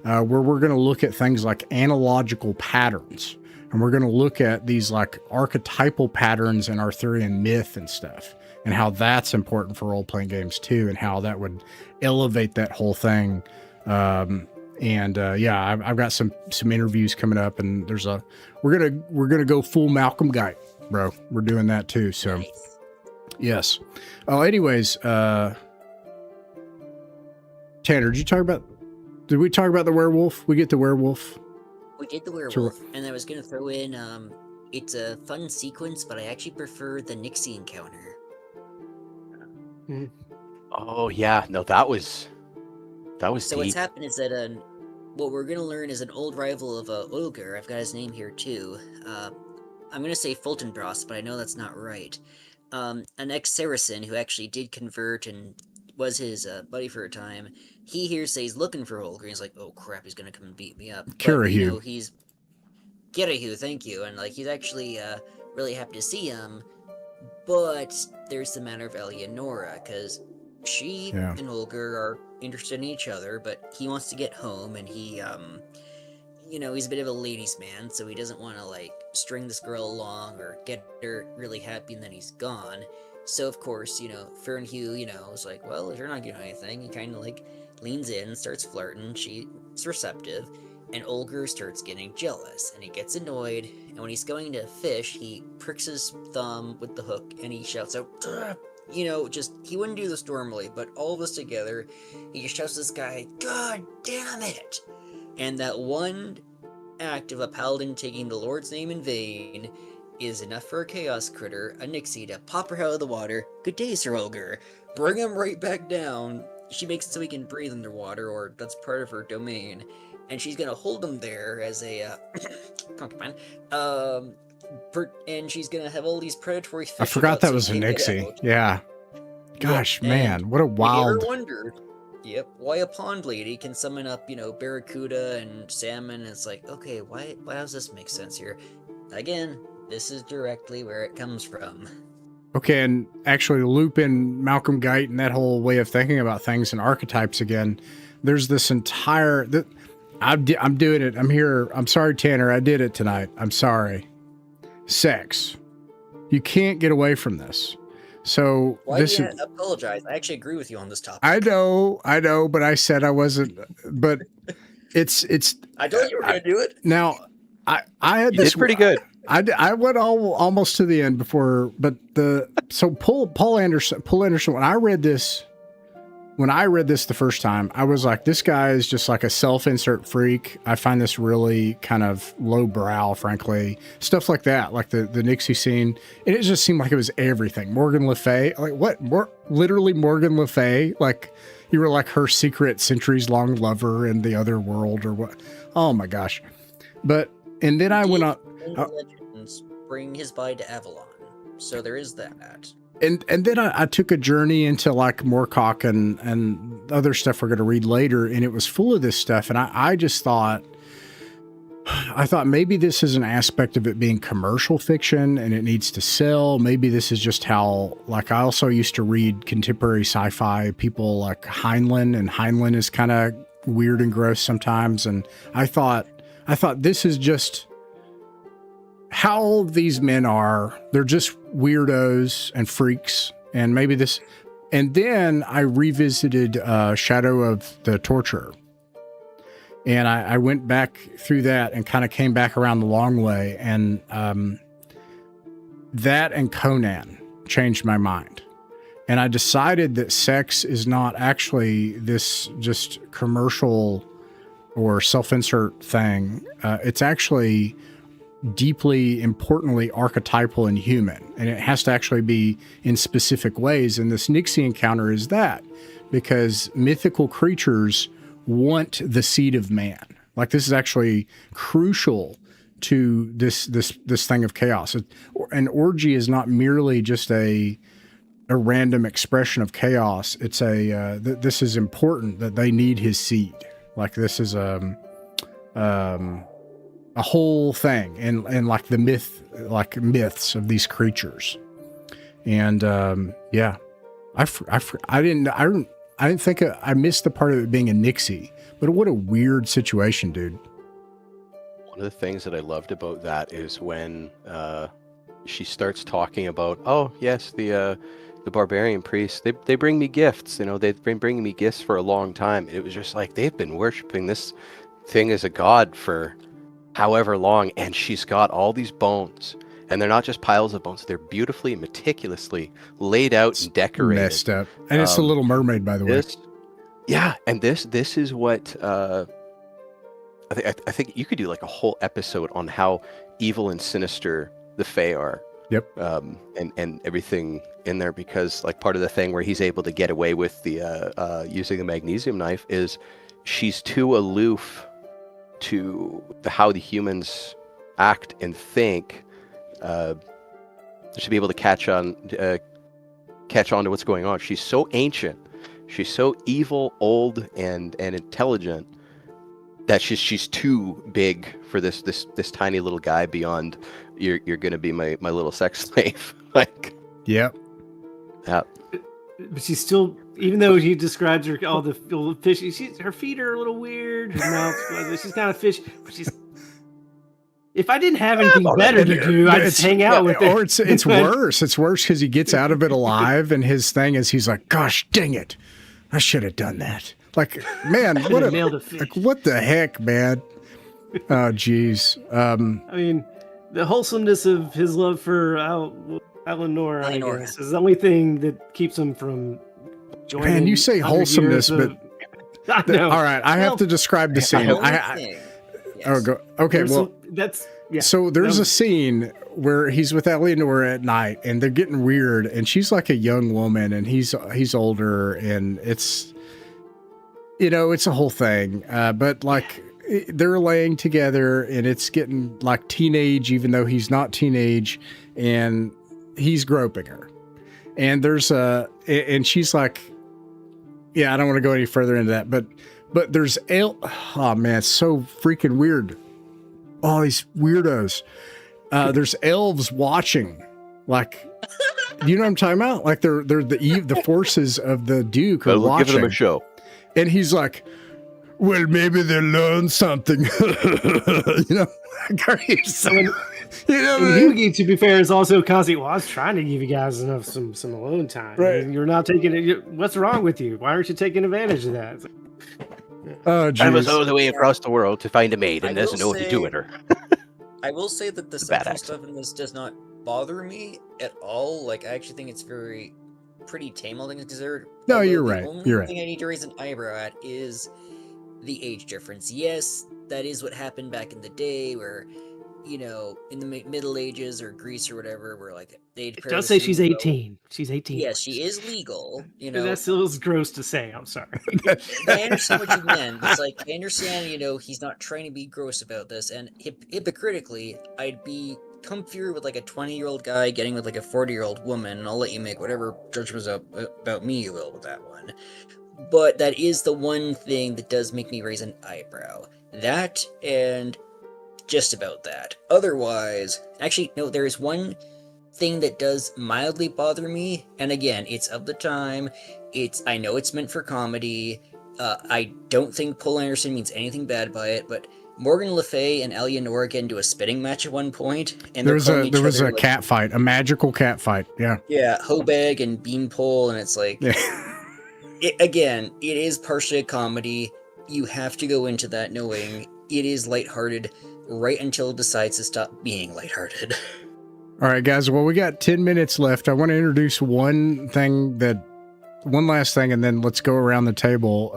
Speaker 1: where we're going to look at things like analogical patterns. And we're going to look at these like archetypal patterns in Arthurian myth and stuff, and how that's important for role-playing games too, and how that would elevate that whole thing. I've got some interviews coming up, and we're gonna go full Malcolm Geit, bro. We're doing that too. So, nice. Yes. Oh, anyways, Tanner, did we talk about the werewolf? We get the werewolf.
Speaker 4: We did the werewolf, and I was going to throw in, it's a fun sequence, but I actually prefer the Nixie encounter.
Speaker 3: Oh, yeah. No, that was
Speaker 4: So
Speaker 3: deep.
Speaker 4: what's happened is that, what we're going to learn is an old rival of Ogre. I've got his name here, too. I'm going to say Fultonbrost, but I know that's not right. An ex-Saracen who actually did convert and was his buddy for a time. He hears that he's looking for Holger. He's like, "Oh crap, he's gonna come and beat me up."
Speaker 1: Kirahu.
Speaker 4: He's Kirahu, thank you. And like, he's actually really happy to see him. But there's the matter of Eleonora, because she and Holger are interested in each other, but he wants to get home, and he, he's a bit of a ladies' man, so he doesn't want to like string this girl along or get her really happy and then he's gone. So of course, Fernhugh, is like, well, if you're not doing anything, he kind of like leans in, starts flirting, she's receptive, and Olger starts getting jealous, and he gets annoyed, and when he's going to fish, he pricks his thumb with the hook, and he shouts out, "Ugh!" He wouldn't do this normally, but all of us together, he just shouts this guy, "God damn it!" And that one act of a paladin taking the Lord's name in vain is enough for a chaos critter, a Nixie, to pop her out of the water. "Good day, Sir Olger." Bring him right back down. She makes it so he can breathe underwater, or that's part of her domain. And she's gonna hold him there as a concubine. And she's gonna have all these predatory fish.
Speaker 1: I forgot that was a Nixie. Yeah. Gosh, man, what a wild.
Speaker 4: If you ever wondered, why a pond lady can summon up, barracuda and salmon? And it's like, okay, why does this make sense here? Again, this is directly where it comes from.
Speaker 1: Okay, and actually loop in Malcolm Geit and that whole way of thinking about things and archetypes again. There's this entire... I'm doing it. I'm here. I'm sorry, Tanner. I did it tonight. I'm sorry. Sex. You can't get away from this. So
Speaker 4: why do you apologize? I actually agree with you on this topic.
Speaker 1: I know, but I said I wasn't. But it's.
Speaker 4: I told you were going to do it.
Speaker 1: Now, I had this.
Speaker 3: It's pretty good.
Speaker 1: I went almost to the end before, but Poul Anderson. When I read this the first time, I was like, this guy is just like a self-insert freak. I find this really kind of lowbrow, frankly. Stuff like that, like the Nixie scene. And it just seemed like it was everything. Morgan Le Fay, like what? Literally Morgan Le Fay, like you were like her secret centuries-long lover in the other world or what? Oh my gosh. And then I went on.
Speaker 4: Legends bring his body to Avalon. So there is that.
Speaker 1: And then I took a journey into like Moorcock and other stuff we're going to read later, and it was full of this stuff. And I thought maybe this is an aspect of it being commercial fiction and it needs to sell. Maybe this is just how, like, I also used to read contemporary sci-fi, people like Heinlein, and Heinlein is kind of weird and gross sometimes. And I thought this is just how these men are. They're just weirdos and freaks. And maybe this And then I revisited Shadow of the Torturer. And I went back through that and kind of came back around the long way. And that and Conan changed my mind. And I decided that sex is not actually this just commercial or self-insert thing. It's actually deeply, importantly, archetypal and human. And it has to actually be in specific ways. And this Nixie encounter is that, because mythical creatures want the seed of man. Like, this is actually crucial to this thing of chaos. An orgy is not merely just a random expression of chaos. It's this is important, that they need his seed. Like, this is a whole thing, and like the myths of these creatures. And yeah, I didn't think I missed the part of it being a Nixie, but what a weird situation, dude.
Speaker 3: One of the things that I loved about that is when she starts talking about, oh yes, the barbarian priests, they bring me gifts. You know, they've been bringing me gifts for a long time. It was just like, they've been worshiping this thing as a god for however long, and she's got all these bones, and they're not just piles of bones, they're beautifully, meticulously laid out and decorated.
Speaker 1: Messed up. And it's the Little Mermaid, by the way.
Speaker 3: Yeah, and this is what I think you could do like a whole episode on how evil and sinister the Fae are.
Speaker 1: Yep.
Speaker 3: And everything in there, because like part of the thing where he's able to get away with the using the magnesium knife is she's too aloof to how the humans act and think, to be able to catch on to what's going on. She's so ancient, she's so evil, old, and intelligent that she's too big for this tiny little guy. Beyond, you're gonna be my little sex slave. Like,
Speaker 1: yep.
Speaker 3: Yeah.
Speaker 2: But she's still, even though he describes her all the fishy, her feet are a little weird. Her mouth, she's kind of fishy. But she's. If I didn't have anything better to do, I'd just hang out with her.
Speaker 1: Or it's worse. It's worse because he gets out of it alive, and his thing is he's like, "Gosh, dang it, I should have done that." Like, man, what the heck, man? Oh, geez.
Speaker 2: I mean, the wholesomeness of his love for Eleanor, I guess, is the only thing that keeps him from joining.
Speaker 1: Man, you say wholesomeness, but
Speaker 2: I know.
Speaker 1: All right, I have to describe the scene. Okay, well,
Speaker 2: that's yeah.
Speaker 1: So there's a scene where he's with Eleanor at night, and they're getting weird, and she's like a young woman, and he's older, and it's, you know, it's a whole thing. But like, they're laying together, and it's getting like teenage, even though he's not teenage, and he's groping her. And and she's like, yeah, I don't want to go any further into that, but there's oh man, it's so freaking weird. All these weirdos. There's elves watching, like, you know what I'm talking about? Like, they're the forces of the Duke are watching.
Speaker 3: Give them a show.
Speaker 1: And he's like, well, maybe they'll learn something. You know,
Speaker 2: Hughie, to be fair, is also constantly, well, I was trying to give you guys enough some alone time.
Speaker 1: Right.
Speaker 2: You're not taking it. What's wrong with you? Why aren't you taking advantage of that?
Speaker 1: Oh, geez.
Speaker 3: I was all the way across the world to find a maid and doesn't know what to do with her.
Speaker 4: I will say that the sexual stuff in this does not bother me at all. Like, I actually think it's pretty tame, all things considered.
Speaker 1: No, you're right.
Speaker 4: The only thing I need to raise an eyebrow at is the age difference. Yes, that is what happened back in the day, where, you know, in the Middle Ages or Greece or whatever, where like they'd.
Speaker 2: It does say she's 18. She's 18.
Speaker 4: Yes, she is legal. You know,
Speaker 2: that still is gross to say. I'm sorry.
Speaker 4: I understand what you meant. It's like, I understand, you know, he's not trying to be gross about this, and hypocritically, I'd be comfier with like a 20-year-old guy getting with like a 40-year-old woman, and I'll let you make whatever judgments about me you will with that one. But that is the one thing that does make me raise an eyebrow. That, and just about that. Otherwise, actually, no, there is one thing that does mildly bother me, and again, it's of the time. I know it's meant for comedy. I don't think Poul Anderson means anything bad by it, but Morgan Le Fay and Eleanor get into a spitting match at one point, and
Speaker 1: There
Speaker 4: they're
Speaker 1: was a
Speaker 4: like,
Speaker 1: cat fight, a magical cat fight. Yeah.
Speaker 4: yeah, Hobeg and Beanpole, and it's like,
Speaker 1: Yeah.
Speaker 4: Again, it is partially a comedy. You have to go into that knowing it is lighthearted right until it decides to stop being lighthearted.
Speaker 1: All right, guys. Well, we got 10 minutes left. I want to introduce one last thing, and then let's go around the table.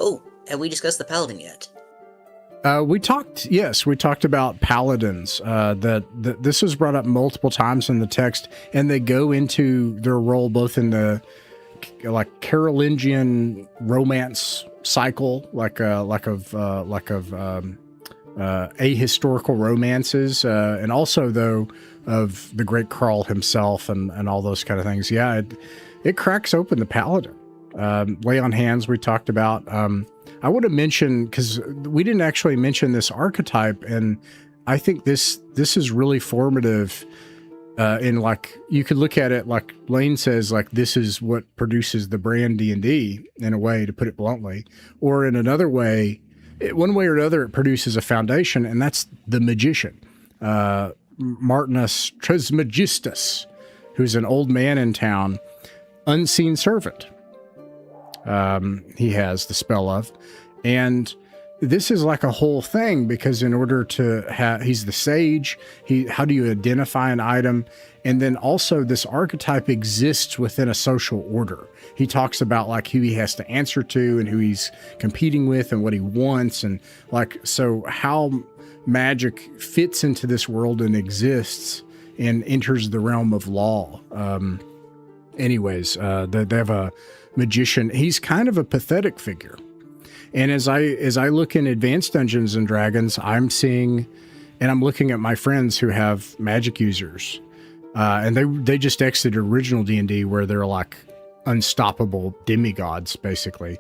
Speaker 4: Oh, have we discussed the Paladin yet?
Speaker 1: We talked about paladins. That this was brought up multiple times in the text, and they go into their role both in the Carolingian romance cycle, like of ahistorical romances, and also though of the great Carl himself and all those kind of things. Yeah, it cracks open the paladin. Lay on hands we talked about. I would have mentioned, because we didn't actually mention this archetype, and I think this is really formative. In like, you could look at it like Lane says, like this is what produces the brand D&D in a way, to put it bluntly, or in another way, one way or another, it produces a foundation, and that's the magician, Martinus Trismegistus, who's an old man in town, unseen servant. He has the spell of, and this is like a whole thing, because in order to have, he's the sage. How do you identify an item? And then also this archetype exists within a social order. He talks about like who he has to answer to and who he's competing with and what he wants. And like, so how magic fits into this world and exists and enters the realm of law. They have a magician. He's kind of a pathetic figure. And as I look in Advanced Dungeons and Dragons, I'm seeing, and I'm looking at my friends who have magic users, and they just exited original D&D where they're like unstoppable demigods, basically.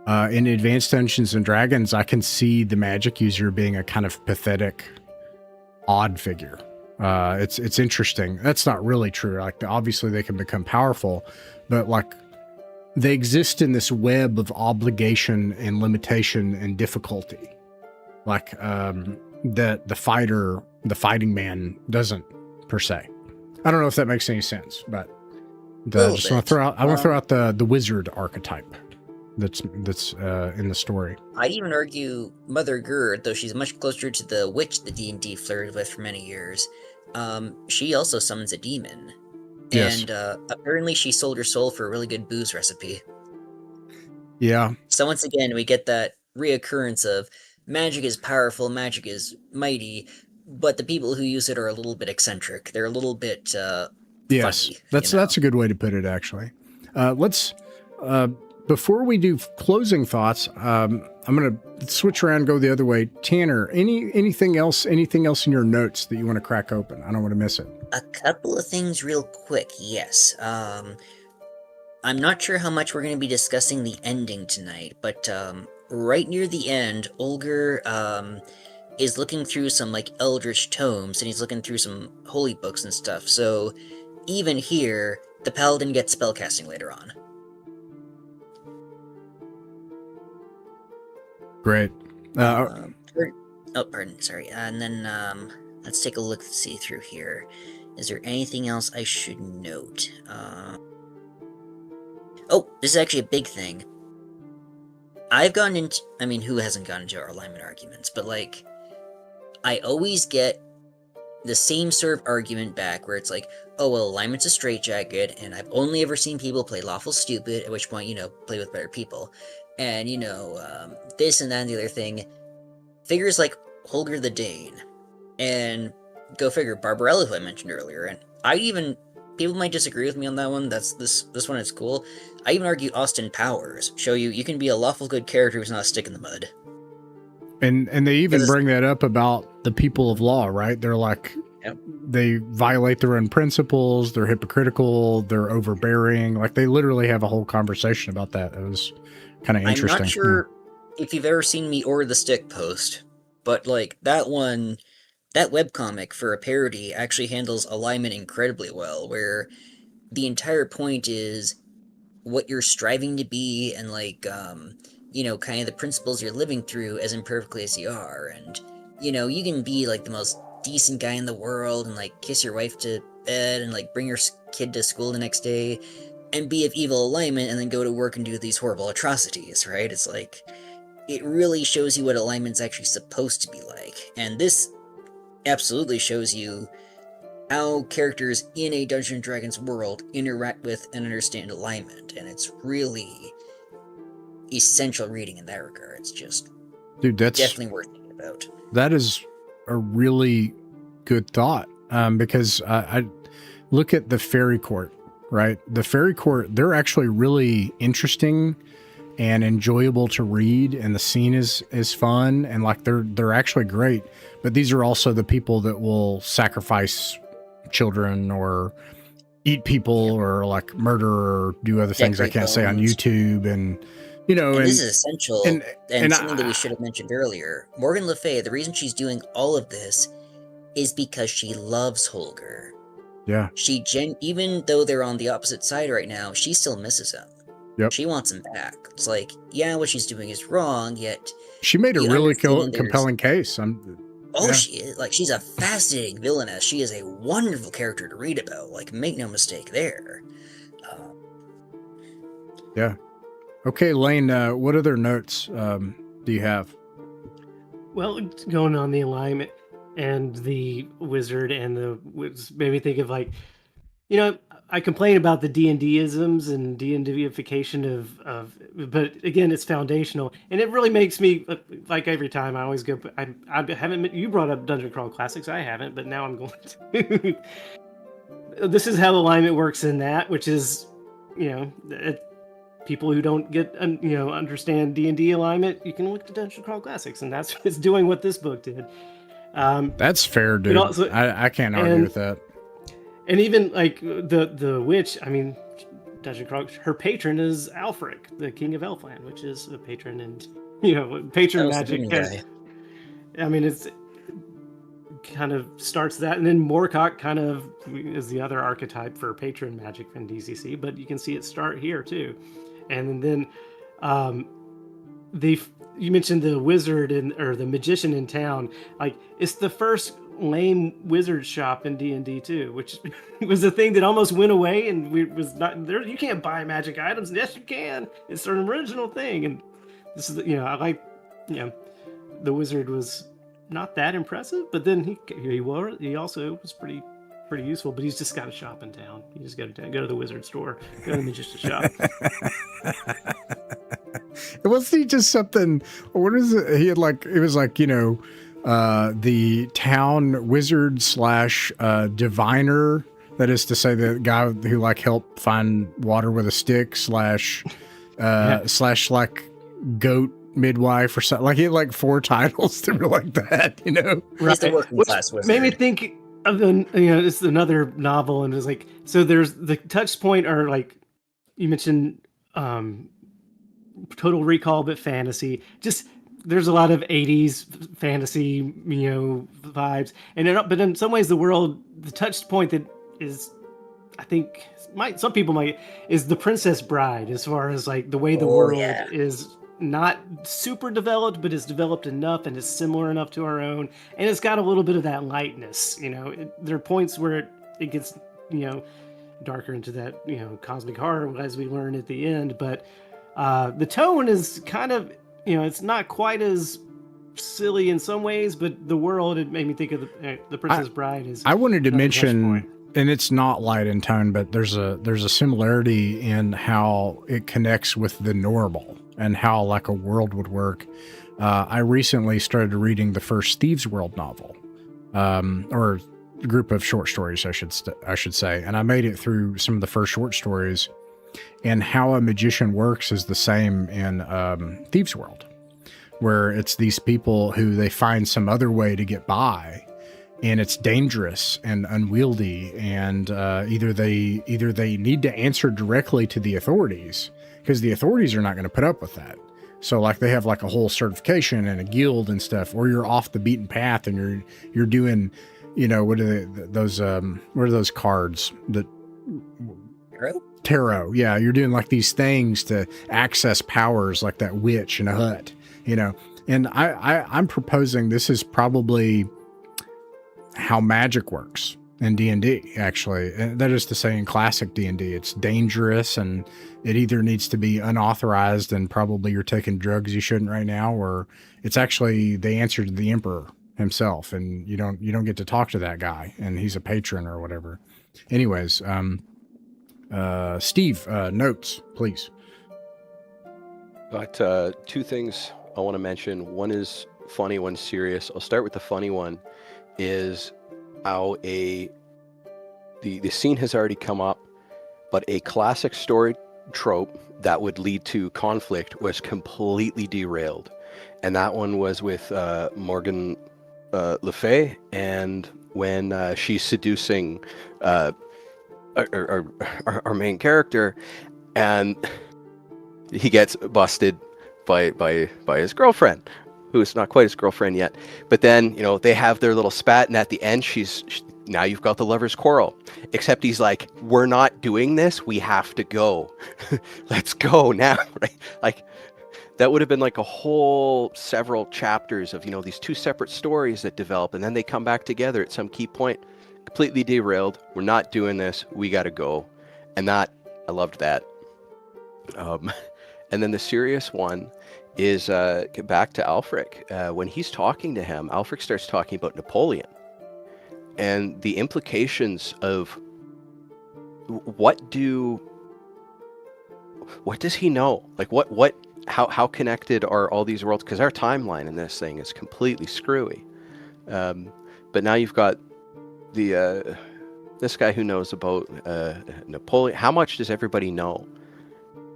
Speaker 1: In Advanced Dungeons and Dragons, I can see the magic user being a kind of pathetic, odd figure. It's interesting. That's not really true. Like, obviously they can become powerful, but like, they exist in this web of obligation and limitation and difficulty, like that the fighting man doesn't, per se. I don't know if that makes any sense, but I just want to throw out. I want to throw out the wizard archetype that's in the story.
Speaker 4: I'd even argue Mother Gerd, though she's much closer to the witch the D&D flirted with for many years. She also summons a demon.
Speaker 1: Yes.
Speaker 4: And apparently she sold her soul for a really good booze recipe.
Speaker 1: Yeah.
Speaker 4: So once again, we get that reoccurrence of magic is powerful, magic is mighty, but the people who use it are a little bit eccentric. They're a little bit
Speaker 1: yes,
Speaker 4: funny,
Speaker 1: that's a good way to put it, actually. Let's before we do closing thoughts, I'm going to switch around and go the other way. Tanner, anything else in your notes that you want to crack open? I don't want to miss it.
Speaker 4: A couple of things real quick, yes. I'm not sure how much we're going to be discussing the ending tonight, but right near the end, Olger is looking through some like eldritch tomes, and he's looking through some holy books and stuff, so even here, the paladin gets spellcasting later on.
Speaker 1: Great.
Speaker 4: Pardon, sorry. And then let's take a look, see through here. Is there anything else I should note? Oh, this is actually a big thing. I've gotten into, I mean, who hasn't gotten into our alignment arguments, but like, I always get the same sort of argument back where it's like, oh, well, alignment's a straitjacket, and I've only ever seen people play lawful stupid, at which point, play with better people. And, this and that and the other thing. Figures like Holger the Dane, and go figure, Barbarella, who I mentioned earlier, and people might disagree with me on that one, this one is cool. I even argue Austin Powers, show you can be a lawful good character who's not a stick in the mud.
Speaker 1: And they even bring that up about the people of law, right? They're like,
Speaker 4: yep.
Speaker 1: They violate their own principles, they're hypocritical, they're overbearing, like they literally have a whole conversation about that. It was kind of interesting.
Speaker 4: I'm not sure if you've ever seen me or the Stick post, but like that webcomic for a parody actually handles alignment incredibly well, where the entire point is what you're striving to be, and like kind of the principles you're living through as imperfectly as you are. And, you can be like the most decent guy in the world and like kiss your wife to bed and like bring your kid to school the next day and be of evil alignment and then go to work and do these horrible atrocities, right? It's like, it really shows you what alignment's actually supposed to be like. And this absolutely shows you how characters in a Dungeons & Dragons world interact with and understand alignment. And it's really essential reading in that regard. It's just
Speaker 1: that's
Speaker 4: definitely worth thinking about.
Speaker 1: That is a really good thought, because I look at the fairy court, right? The fairy court, they're actually really interesting and enjoyable to read, and the scene is fun, and like they're actually great. But these are also the people that will sacrifice children or eat people or like murder or do other things I can't say on YouTube, and
Speaker 4: this is essential, and something that we should have mentioned earlier. Morgan Le Fay, the reason she's doing all of this is because she loves Holger.
Speaker 1: Yeah.
Speaker 4: Even though they're on the opposite side right now, she still misses him.
Speaker 1: Yep.
Speaker 4: She wants him back. It's like, yeah, what she's doing is wrong, yet
Speaker 1: she made a really compelling case.
Speaker 4: She is. Like, she's a fascinating villainess. She is a wonderful character to read about. Like, make no mistake there.
Speaker 1: Yeah. Okay, Lane, what other notes do you have?
Speaker 2: Well, going on the alignment and the wizard and made me think of like, I complain about the D&D-isms and D&D-ification of, but again, it's foundational, and it really makes me like every time I always go. I haven't. You brought up Dungeon Crawl Classics. I haven't, but now I'm going to. This is how alignment works in that, which is, people who don't get understand D&D alignment, you can look to Dungeon Crawl Classics, and that's it's doing what this book did.
Speaker 1: That's fair, dude.
Speaker 2: Also,
Speaker 1: I can't argue with that.
Speaker 2: And even like the witch, I mean, Dungeon Crawl, her patron is Alfric, the king of Elfland, which is a patron and patron magic. I mean, it's kind of starts that, and then Moorcock kind of is the other archetype for patron magic from DCC, but you can see it start here too. And then you mentioned the wizard or the magician in town. Like, it's the first lame wizard shop in D&D too, which was a thing that almost went away, and was not there. You can't buy magic items. Yes, you can. It's an original thing, and this is I like the wizard was not that impressive, but then he also was pretty useful. But he's just got a shop in town. You just got to go to the wizard store, go to the magician shop.
Speaker 1: Wasn't he just something? What is it? He had like, it was like the town wizard / diviner. That is to say, the guy who like helped find water with a stick / like goat midwife or something. Like, he had like 4 titles that were like that,
Speaker 4: Right. The working class wizard.
Speaker 2: Made me think of it's another novel, and it's like, so there's the touch point, or like you mentioned, Total Recall, but fantasy. Just there's a lot of 80s fantasy, vibes, but in some ways the touch point that is, I think, some people might, is the Princess Bride, as far as like the way the world is not super developed, but it's developed enough and is similar enough to our own, and it's got a little bit of that lightness. There are points where it gets darker into that cosmic horror, as we learn at the end, but the tone is kind of it's not quite as silly in some ways, but the world, it made me think of the Princess Bride. I
Speaker 1: wanted to mention, and it's not light in tone, but there's a similarity in how it connects with the normal and how like a world would work. I recently started reading the first Thieves World novel, or group of short stories, I should say, and I made it through some of the first short stories. And how a magician works is the same in Thieves World, where it's these people who they find some other way to get by, and it's dangerous and unwieldy, and either they need to answer directly to the authorities, because the authorities are not going to put up with that. So like they have like a whole certification and a guild and stuff, or you're off the beaten path and you're doing, what are those cards that tarot. Yeah, you're doing like these things to access powers, like that witch in a hut, you know. And I'm proposing this is probably how magic works in D&D, actually. And that is to say, in classic D&D, it's dangerous and it either needs to be unauthorized and probably you're taking drugs you shouldn't right now, or it's actually they answer to the emperor himself, and you don't get to talk to that guy, and he's a patron or whatever. Anyways, Steve, notes, please.
Speaker 3: Got two things I want to mention. One is funny, one's serious. I'll start with the funny one. Is how the scene has already come up, but a classic story trope that would lead to conflict was completely derailed, and that one was with Morgan Le Fay, and when she's seducing our main character, and he gets busted by his girlfriend, who's not quite his girlfriend yet. But then, you know, they have their little spat, and at the end, now you've got the lovers' quarrel. Except he's like, we're not doing this. We have to go. Let's go now, right? Like, that would have been like a whole several chapters of, you know, these two separate stories that develop, and then they come back together at some key point. Completely derailed. We're not doing this. We got to go. And that, I loved that. And then the serious one is back to Alfric. When he's talking to him, Alfric starts talking about Napoleon and the implications of what does he know? Like how connected are all these worlds? Because our timeline in this thing is completely screwy. But now you've got this guy who knows about Napoleon. How much does everybody know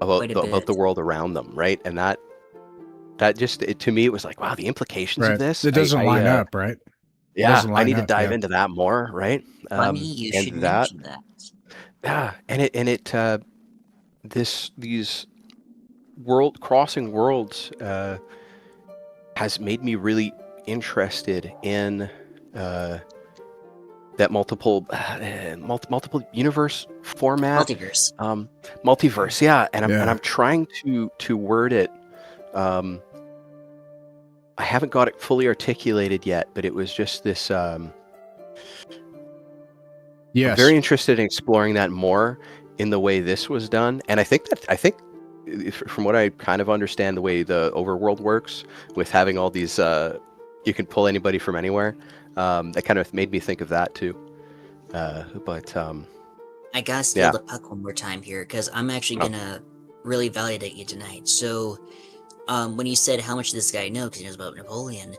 Speaker 3: about the world around them, right? And that just, to me, it was like, wow, the implications of this.
Speaker 1: It doesn't line up, right?
Speaker 3: Yeah, I need to dive into that more, right?
Speaker 4: Funny you should mention that.
Speaker 3: Yeah, and these crossing worlds has made me really interested in that multiple universe format. Multiverse, yeah. And I'm trying to word it. I haven't got it fully articulated yet, but it was just this.
Speaker 1: Yes.
Speaker 3: I'm very interested in exploring that more in the way this was done, and I think from what I kind of understand, the way the overworld works with having all these, you can pull anybody from anywhere. That kind of made me think of that too. But
Speaker 4: I gotta steal the puck one more time here, because I'm actually gonna really validate you tonight. So, when you said how much this guy knows, because he knows about Napoleon,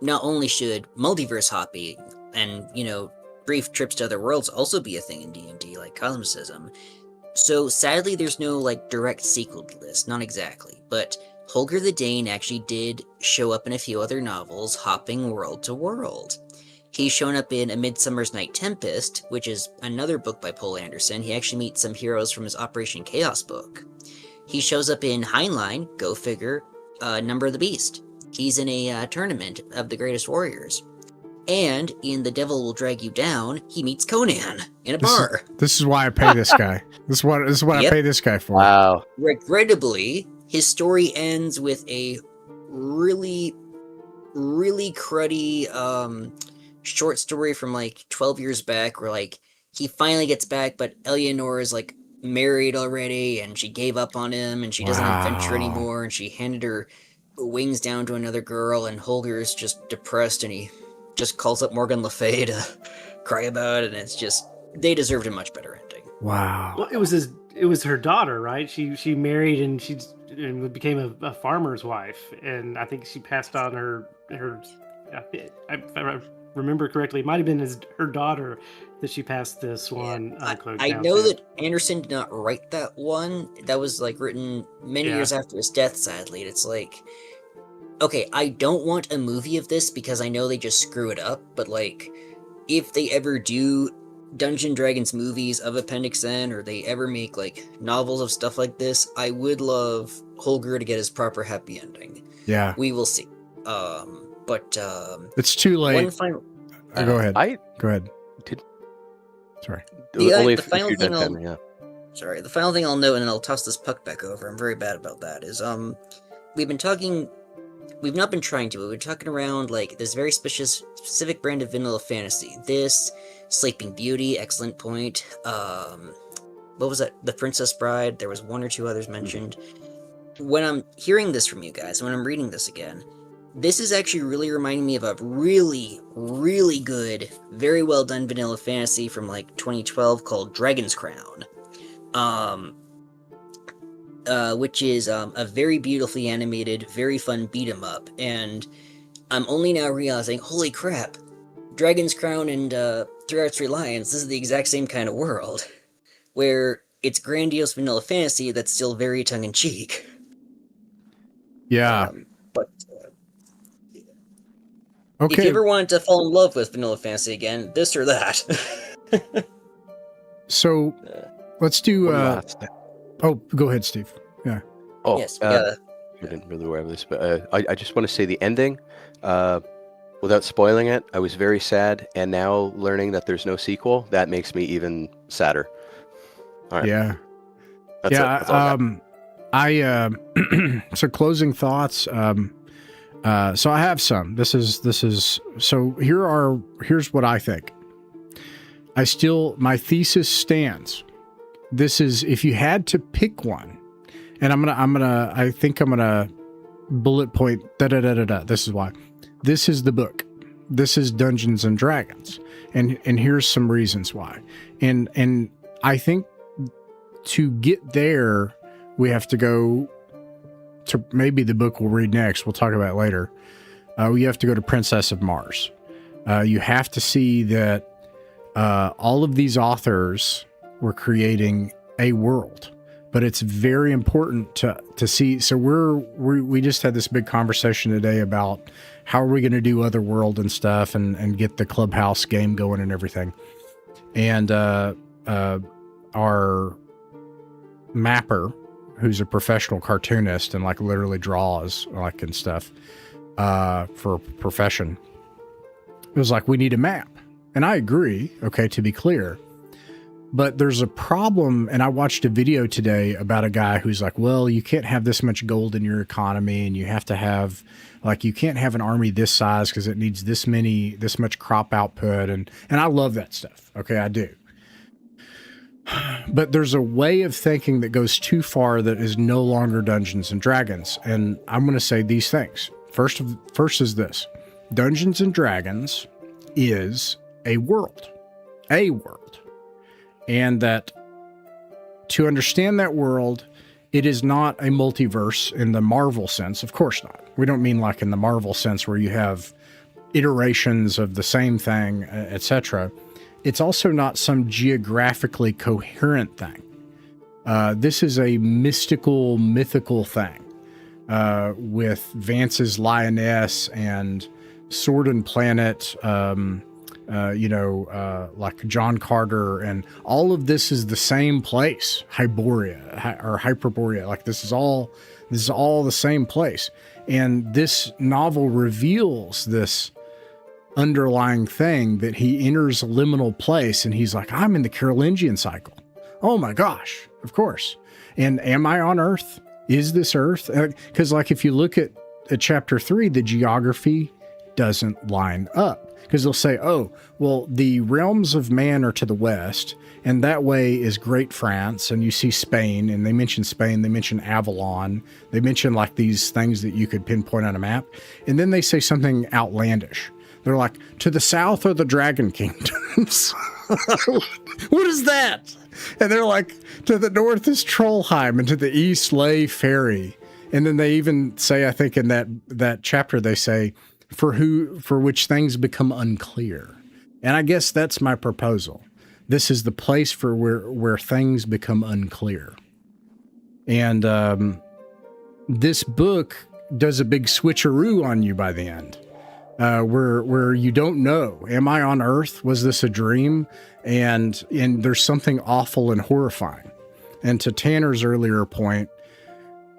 Speaker 4: not only should multiverse hopping and, you know, brief trips to other worlds also be a thing in D&D, like cosmicism. So sadly, there's no like direct sequel to this, not exactly, but Holger the Dane actually did show up in a few other novels, hopping world to world. He's shown up in A Midsummer's Night Tempest, which is another book by Poul Anderson. He actually meets some heroes from his Operation Chaos book. He shows up in Heinlein, go figure, Number of the Beast. He's in a tournament of the greatest warriors. And in The Devil Will Drag You Down, he meets Conan in a bar.
Speaker 1: This is why I pay this guy. This is what I pay this guy for.
Speaker 3: Wow.
Speaker 4: Regrettably, his story ends with a really, really cruddy short story from like 12 years back, where like he finally gets back, but Eleanor is like married already, and she gave up on him, and she doesn't adventure anymore, and she handed her wings down to another girl, and Holger is just depressed, and he just calls up Morgan Le Fay to cry about it, and it's just, they deserved a much better ending.
Speaker 1: Wow.
Speaker 2: Well, it was her daughter, right? She married and became a farmer's wife, and I think she passed on her if I remember correctly, it might have been her daughter that she passed the swan cloak
Speaker 4: I
Speaker 2: down
Speaker 4: know
Speaker 2: to.
Speaker 4: that Anderson did not write that one. That was like written many years after his death, sadly. And it's like, okay, I don't want a movie of this because I know they just screw it up, but like, if they ever do Dungeon Dragons movies of Appendix N, or they ever make like novels of stuff like this, I would love Holger to get his proper happy ending.
Speaker 1: Yeah.
Speaker 4: We will see. But
Speaker 1: it's too late.
Speaker 4: One final,
Speaker 1: go ahead. Go ahead.
Speaker 3: Did
Speaker 1: Sorry.
Speaker 4: The final thing Sorry, the final thing I'll note, and then I'll toss this puck back over, I'm very bad about that, is, we've not been trying to, but we've been talking around, like, this very specific brand of vanilla fantasy. This, Sleeping Beauty, excellent point, what was that, The Princess Bride, there was one or two others mentioned. When I'm hearing this from you guys, when I'm reading this again, this is actually really reminding me of a really, really good, very well done vanilla fantasy from, like, 2012 called Dragon's Crown. Which is a very beautifully animated, very fun beat 'em up, and I'm only now realizing, holy crap, Dragon's Crown and Three Arts Reliance, this is the exact same kind of world, where it's grandiose vanilla fantasy that's still very tongue-in-cheek.
Speaker 1: Yeah.
Speaker 4: But
Speaker 1: Okay.
Speaker 4: if you ever wanted to fall in love with vanilla fantasy again, this or that.
Speaker 1: So let's do. Oh, go ahead, Steve. Yeah.
Speaker 3: Oh,
Speaker 4: Yes, we gotta.
Speaker 3: I didn't really aware of this, but I just want to say the ending, without spoiling it, I was very sad, and now learning that there's no sequel, that makes me even sadder. All right.
Speaker 1: Yeah.
Speaker 3: That's it. That's all I got.
Speaker 1: So closing thoughts. So I have some. This is so here's what I think. My thesis stands. This is, if you had to pick one, and I think I'm gonna bullet point This is why. This is the book. This is Dungeons and Dragons. And here's some reasons why. And I think to get there, we have to go to maybe the book we'll read next. We'll talk about it later. We have to go to Princess of Mars. You have to see that all of these authors were creating a world, but it's very important to see. So we just had this big conversation today about how are we going to do Otherworld and stuff and get the Clubhouse game going and everything. And our mapper, who's a professional cartoonist and like literally draws like and stuff for profession, it was like, we need a map. And I agree, okay, to be clear. But there's a problem, and I watched a video today about a guy who's like, well, you can't have this much gold in your economy, and you have to have, like, you can't have an army this size because it needs this much crop output, and I love that stuff, okay, I do. But there's a way of thinking that goes too far that is no longer Dungeons and Dragons, and I'm going to say these things. First is this. Dungeons and Dragons is a world. And that to understand that world, it is not a multiverse in the Marvel sense. Of course not. We don't mean like in the Marvel sense where you have iterations of the same thing, etc. It's also not some geographically coherent thing. This is a mythical thing with Vance's Lioness and Sword and Planet, like John Carter, and all of this is the same place, Hyperborea. Like this is all the same place. And this novel reveals this underlying thing that he enters a liminal place and he's like, I'm in the Carolingian cycle. Oh my gosh, of course. And am I on Earth? Is this Earth? Because like if you look at chapter 3, the geography doesn't line up. Because they'll say, oh, well, the realms of man are to the west, and that way is Great France, and you see Spain, and they mention Spain, they mention Avalon, they mention like these things that you could pinpoint on a map, and then they say something outlandish. They're like, to the south are the Dragon Kingdoms. What is that? And they're like, to the north is Trollheim, and to the east lay Fairy. And then they even say, I think in that chapter, they say, for which things become unclear. And I guess that's my proposal. This is the place for where things become unclear. And this book does a big switcheroo on you by the end, where you don't know, am I on Earth? Was this a dream? And there's something awful and horrifying. And to Tanner's earlier point,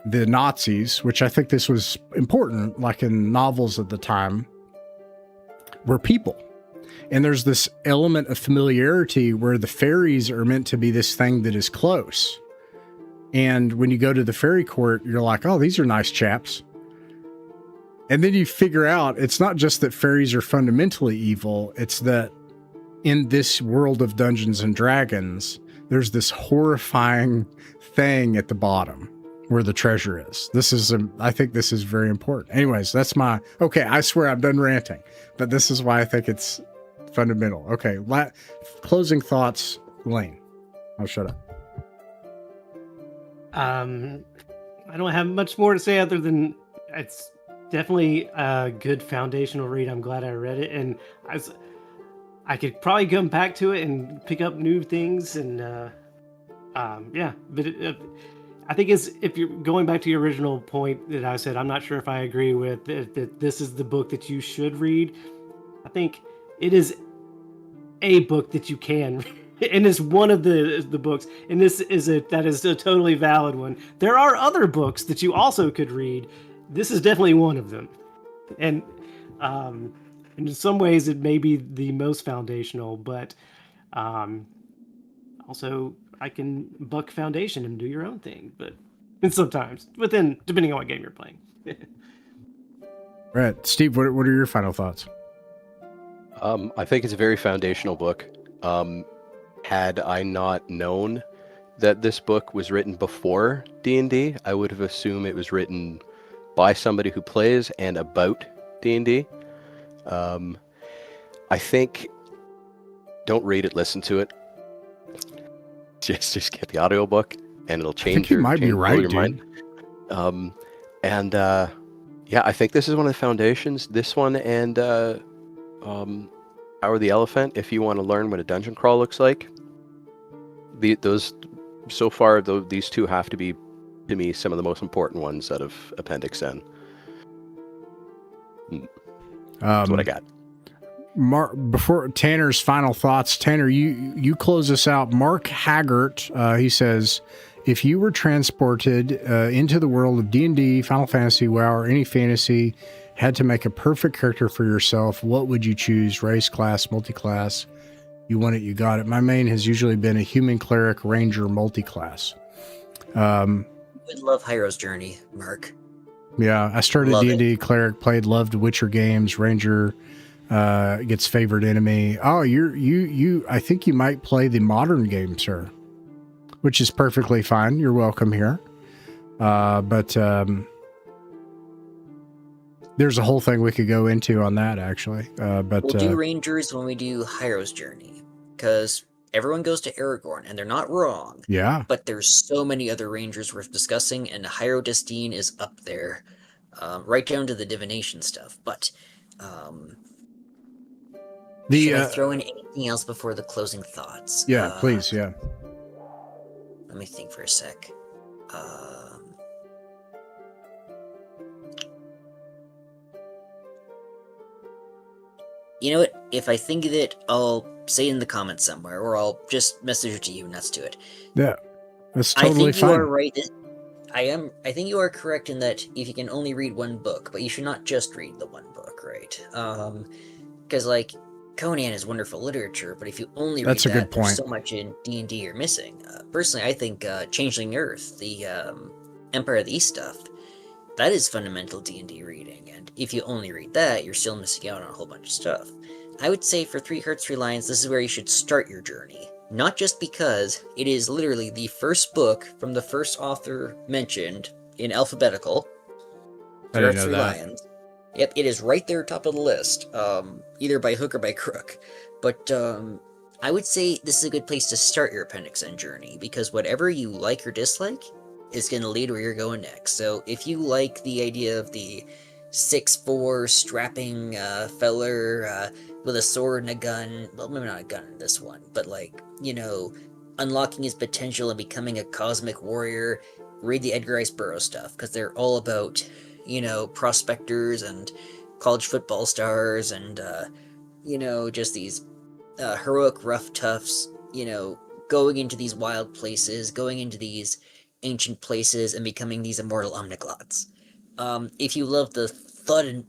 Speaker 1: the Nazis, which I think this was important, like in novels at the time, were people. And there's this element of familiarity where the fairies are meant to be this thing that is close. And when you go to the fairy court, you're like, oh, these are nice chaps. And then you figure out it's not just that fairies are fundamentally evil, it's that in this world of Dungeons and Dragons, there's this horrifying thing at the bottom where the treasure is. I think this is very important. Anyways, okay, I swear I'm done ranting, but this is why I think it's fundamental. Okay, closing thoughts, Lane. I'll shut up.
Speaker 2: I don't have much more to say other than it's definitely a good foundational read. I'm glad I read it, and I could probably come back to it and pick up new things, and yeah. But I think if you're going back to your original point that I said, I'm not sure if I agree with that this is the book that you should read. I think it is a book that you can read. And it's one of the books, and that is a totally valid one. There are other books that you also could read. This is definitely one of them, and in some ways it may be the most foundational. But also, I can buck foundation and do your own thing. But sometimes depending on what game you're playing.
Speaker 1: Right, Steve. What are your final thoughts?
Speaker 3: I think it's a very foundational book. Had I not known that this book was written before D&D, I would have assumed it was written by somebody who plays and about D&D. I think don't read it, listen to it. Just get the audiobook and it'll change your mind. Yeah, I think this is one of the foundations. This one and Power the Elephant, if you want to learn what a dungeon crawl looks like. These two have to be, to me, some of the most important ones out of Appendix N. That's what I got.
Speaker 1: Before Tanner's final thoughts, Tanner, you close us out. Mark Haggart, he says, if you were transported into the world of D&D, Final Fantasy, WoW, or any fantasy, had to make a perfect character for yourself, what would you choose? Race, class, multi-class? You want it, you got it. My main has usually been a human cleric, ranger, multi-class.
Speaker 4: Would love Hyro's Journey, Mark.
Speaker 1: Yeah, I started D&D, cleric, loved Witcher games, ranger gets favored enemy. Oh, you. I think you might play the modern game, sir, which is perfectly fine. You're welcome here. But there's a whole thing we could go into on that, actually. But
Speaker 4: we'll do Rangers when we do Hyro's Journey, because everyone goes to Aragorn, and they're not wrong.
Speaker 1: Yeah.
Speaker 4: But there's so many other Rangers worth discussing, and Hyro Destine is up there, right down to the divination stuff. But should I throw in anything else before the closing thoughts?
Speaker 1: Yeah, please, yeah.
Speaker 4: Let me think for a sec. You know what? If I think of it, I'll say it in the comments somewhere, or I'll just message it to you and that's to it.
Speaker 1: Yeah, that's totally fine.
Speaker 4: I think you are right. I think you are correct in that if you can only read one book, but you should not just read the one book, right? Because like Conan is wonderful literature, but if you only read that, there's so much in D&D you're missing. Personally, I think Changeling Earth, the Empire of the East stuff, that is fundamental D&D reading, and if you only read that, you're still missing out on a whole bunch of stuff. I would say for 3 Hearts, 3 Lions, this is where you should start your journey. Not just because it is literally the first book from the first author mentioned in alphabetical. 3 Hearts, 3 Lions. Yep, it is right there top of the list, either by hook or by crook. But I would say this is a good place to start your Appendix N journey, because whatever you like or dislike is going to lead where you're going next. So if you like the idea of the 6'4" strapping feller with a sword and a gun, well, maybe not a gun in this one, but like, you know, unlocking his potential and becoming a cosmic warrior, read the Edgar Rice Burroughs stuff, because they're all about, you know, prospectors and college football stars and, you know, just these heroic rough toughs, you know, going into these wild places, going into these ancient places and becoming these immortal omniglots. If you love the thud and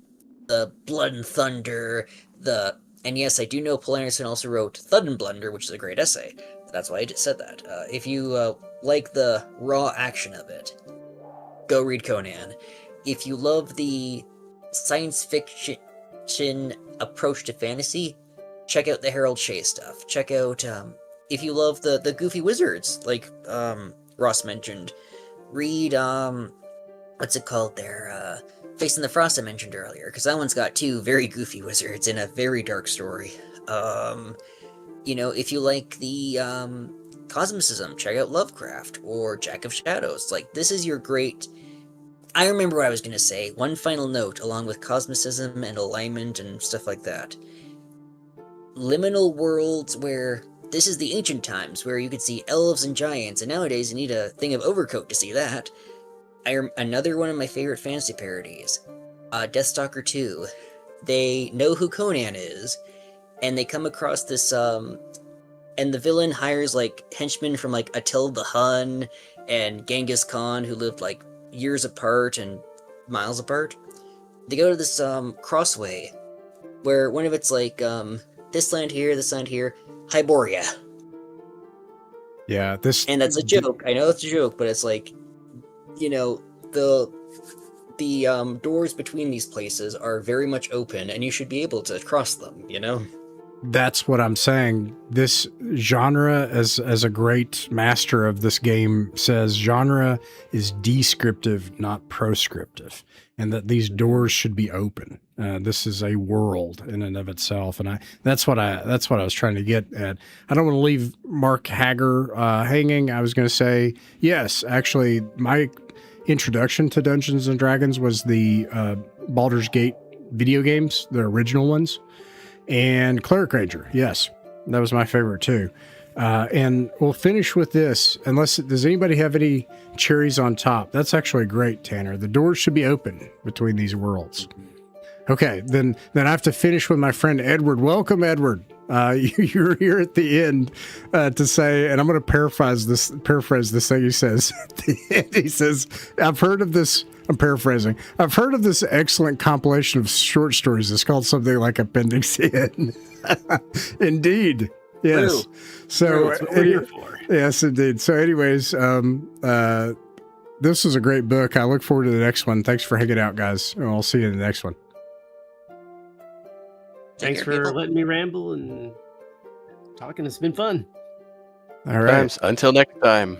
Speaker 4: the blood and thunder, the And yes, I do know Poul Anderson also wrote Thud and Blunder, which is a great essay. That's why I just said that. If you like the raw action of it, go read Conan. If you love the science fiction approach to fantasy, check out the Harold Shea stuff. Check out, if you love the goofy wizards, like Ross mentioned, read, what's it called there? Facing the Frost I mentioned earlier, because that one's got two very goofy wizards in a very dark story. If you like the cosmicism, check out Lovecraft or Jack of Shadows. Like, this is your great... I remember what I was going to say. One final note, along with cosmicism and alignment and stuff like that. Liminal worlds where... This is the ancient times, where you could see elves and giants, and nowadays you need a thing of overcoat to see that. Another one of my favorite fantasy parodies, Deathstalker 2. They know who Conan is, and they come across this, and the villain hires, like, henchmen from, like, Attila the Hun and Genghis Khan, who lived, like, years apart and miles apart. They go to this, crossway, where one of it's, like, this land here, Hyboria.
Speaker 1: Yeah, this...
Speaker 4: And that's a joke. I know it's a joke, but it's like... the doors between these places are very much open, and you should be able to cross them,
Speaker 1: That's what I'm saying. This genre, as a great master of this game says, genre is descriptive, not proscriptive, and that these doors should be open. This is a world in and of itself, and that's what I was trying to get at. I don't want to leave Mark Hager hanging. I was going to say, yes, actually, my introduction to Dungeons and Dragons was the Baldur's Gate video games, the original ones. And Cleric Ranger, yes, that was my favorite too. And we'll finish with this, does anybody have any cherries on top? That's actually great, Tanner. The doors should be open between these worlds. Okay, then I have to finish with my friend Edward. Welcome, Edward. You're here at the end to say, and I'm going to paraphrase this thing he says. At the end, he says, I've heard of this. I'm paraphrasing. I've heard of this excellent compilation of short stories. It's called something like Appendix N. Indeed. Yes.
Speaker 2: True.
Speaker 1: So,
Speaker 2: that's what we're here for.
Speaker 1: Yes, indeed. So anyways, this was a great book. I look forward to the next one. Thanks for hanging out, guys. And I'll see you in the next one.
Speaker 2: Thanks for letting me ramble and talking. It's been fun.
Speaker 1: All right.
Speaker 3: Until next time.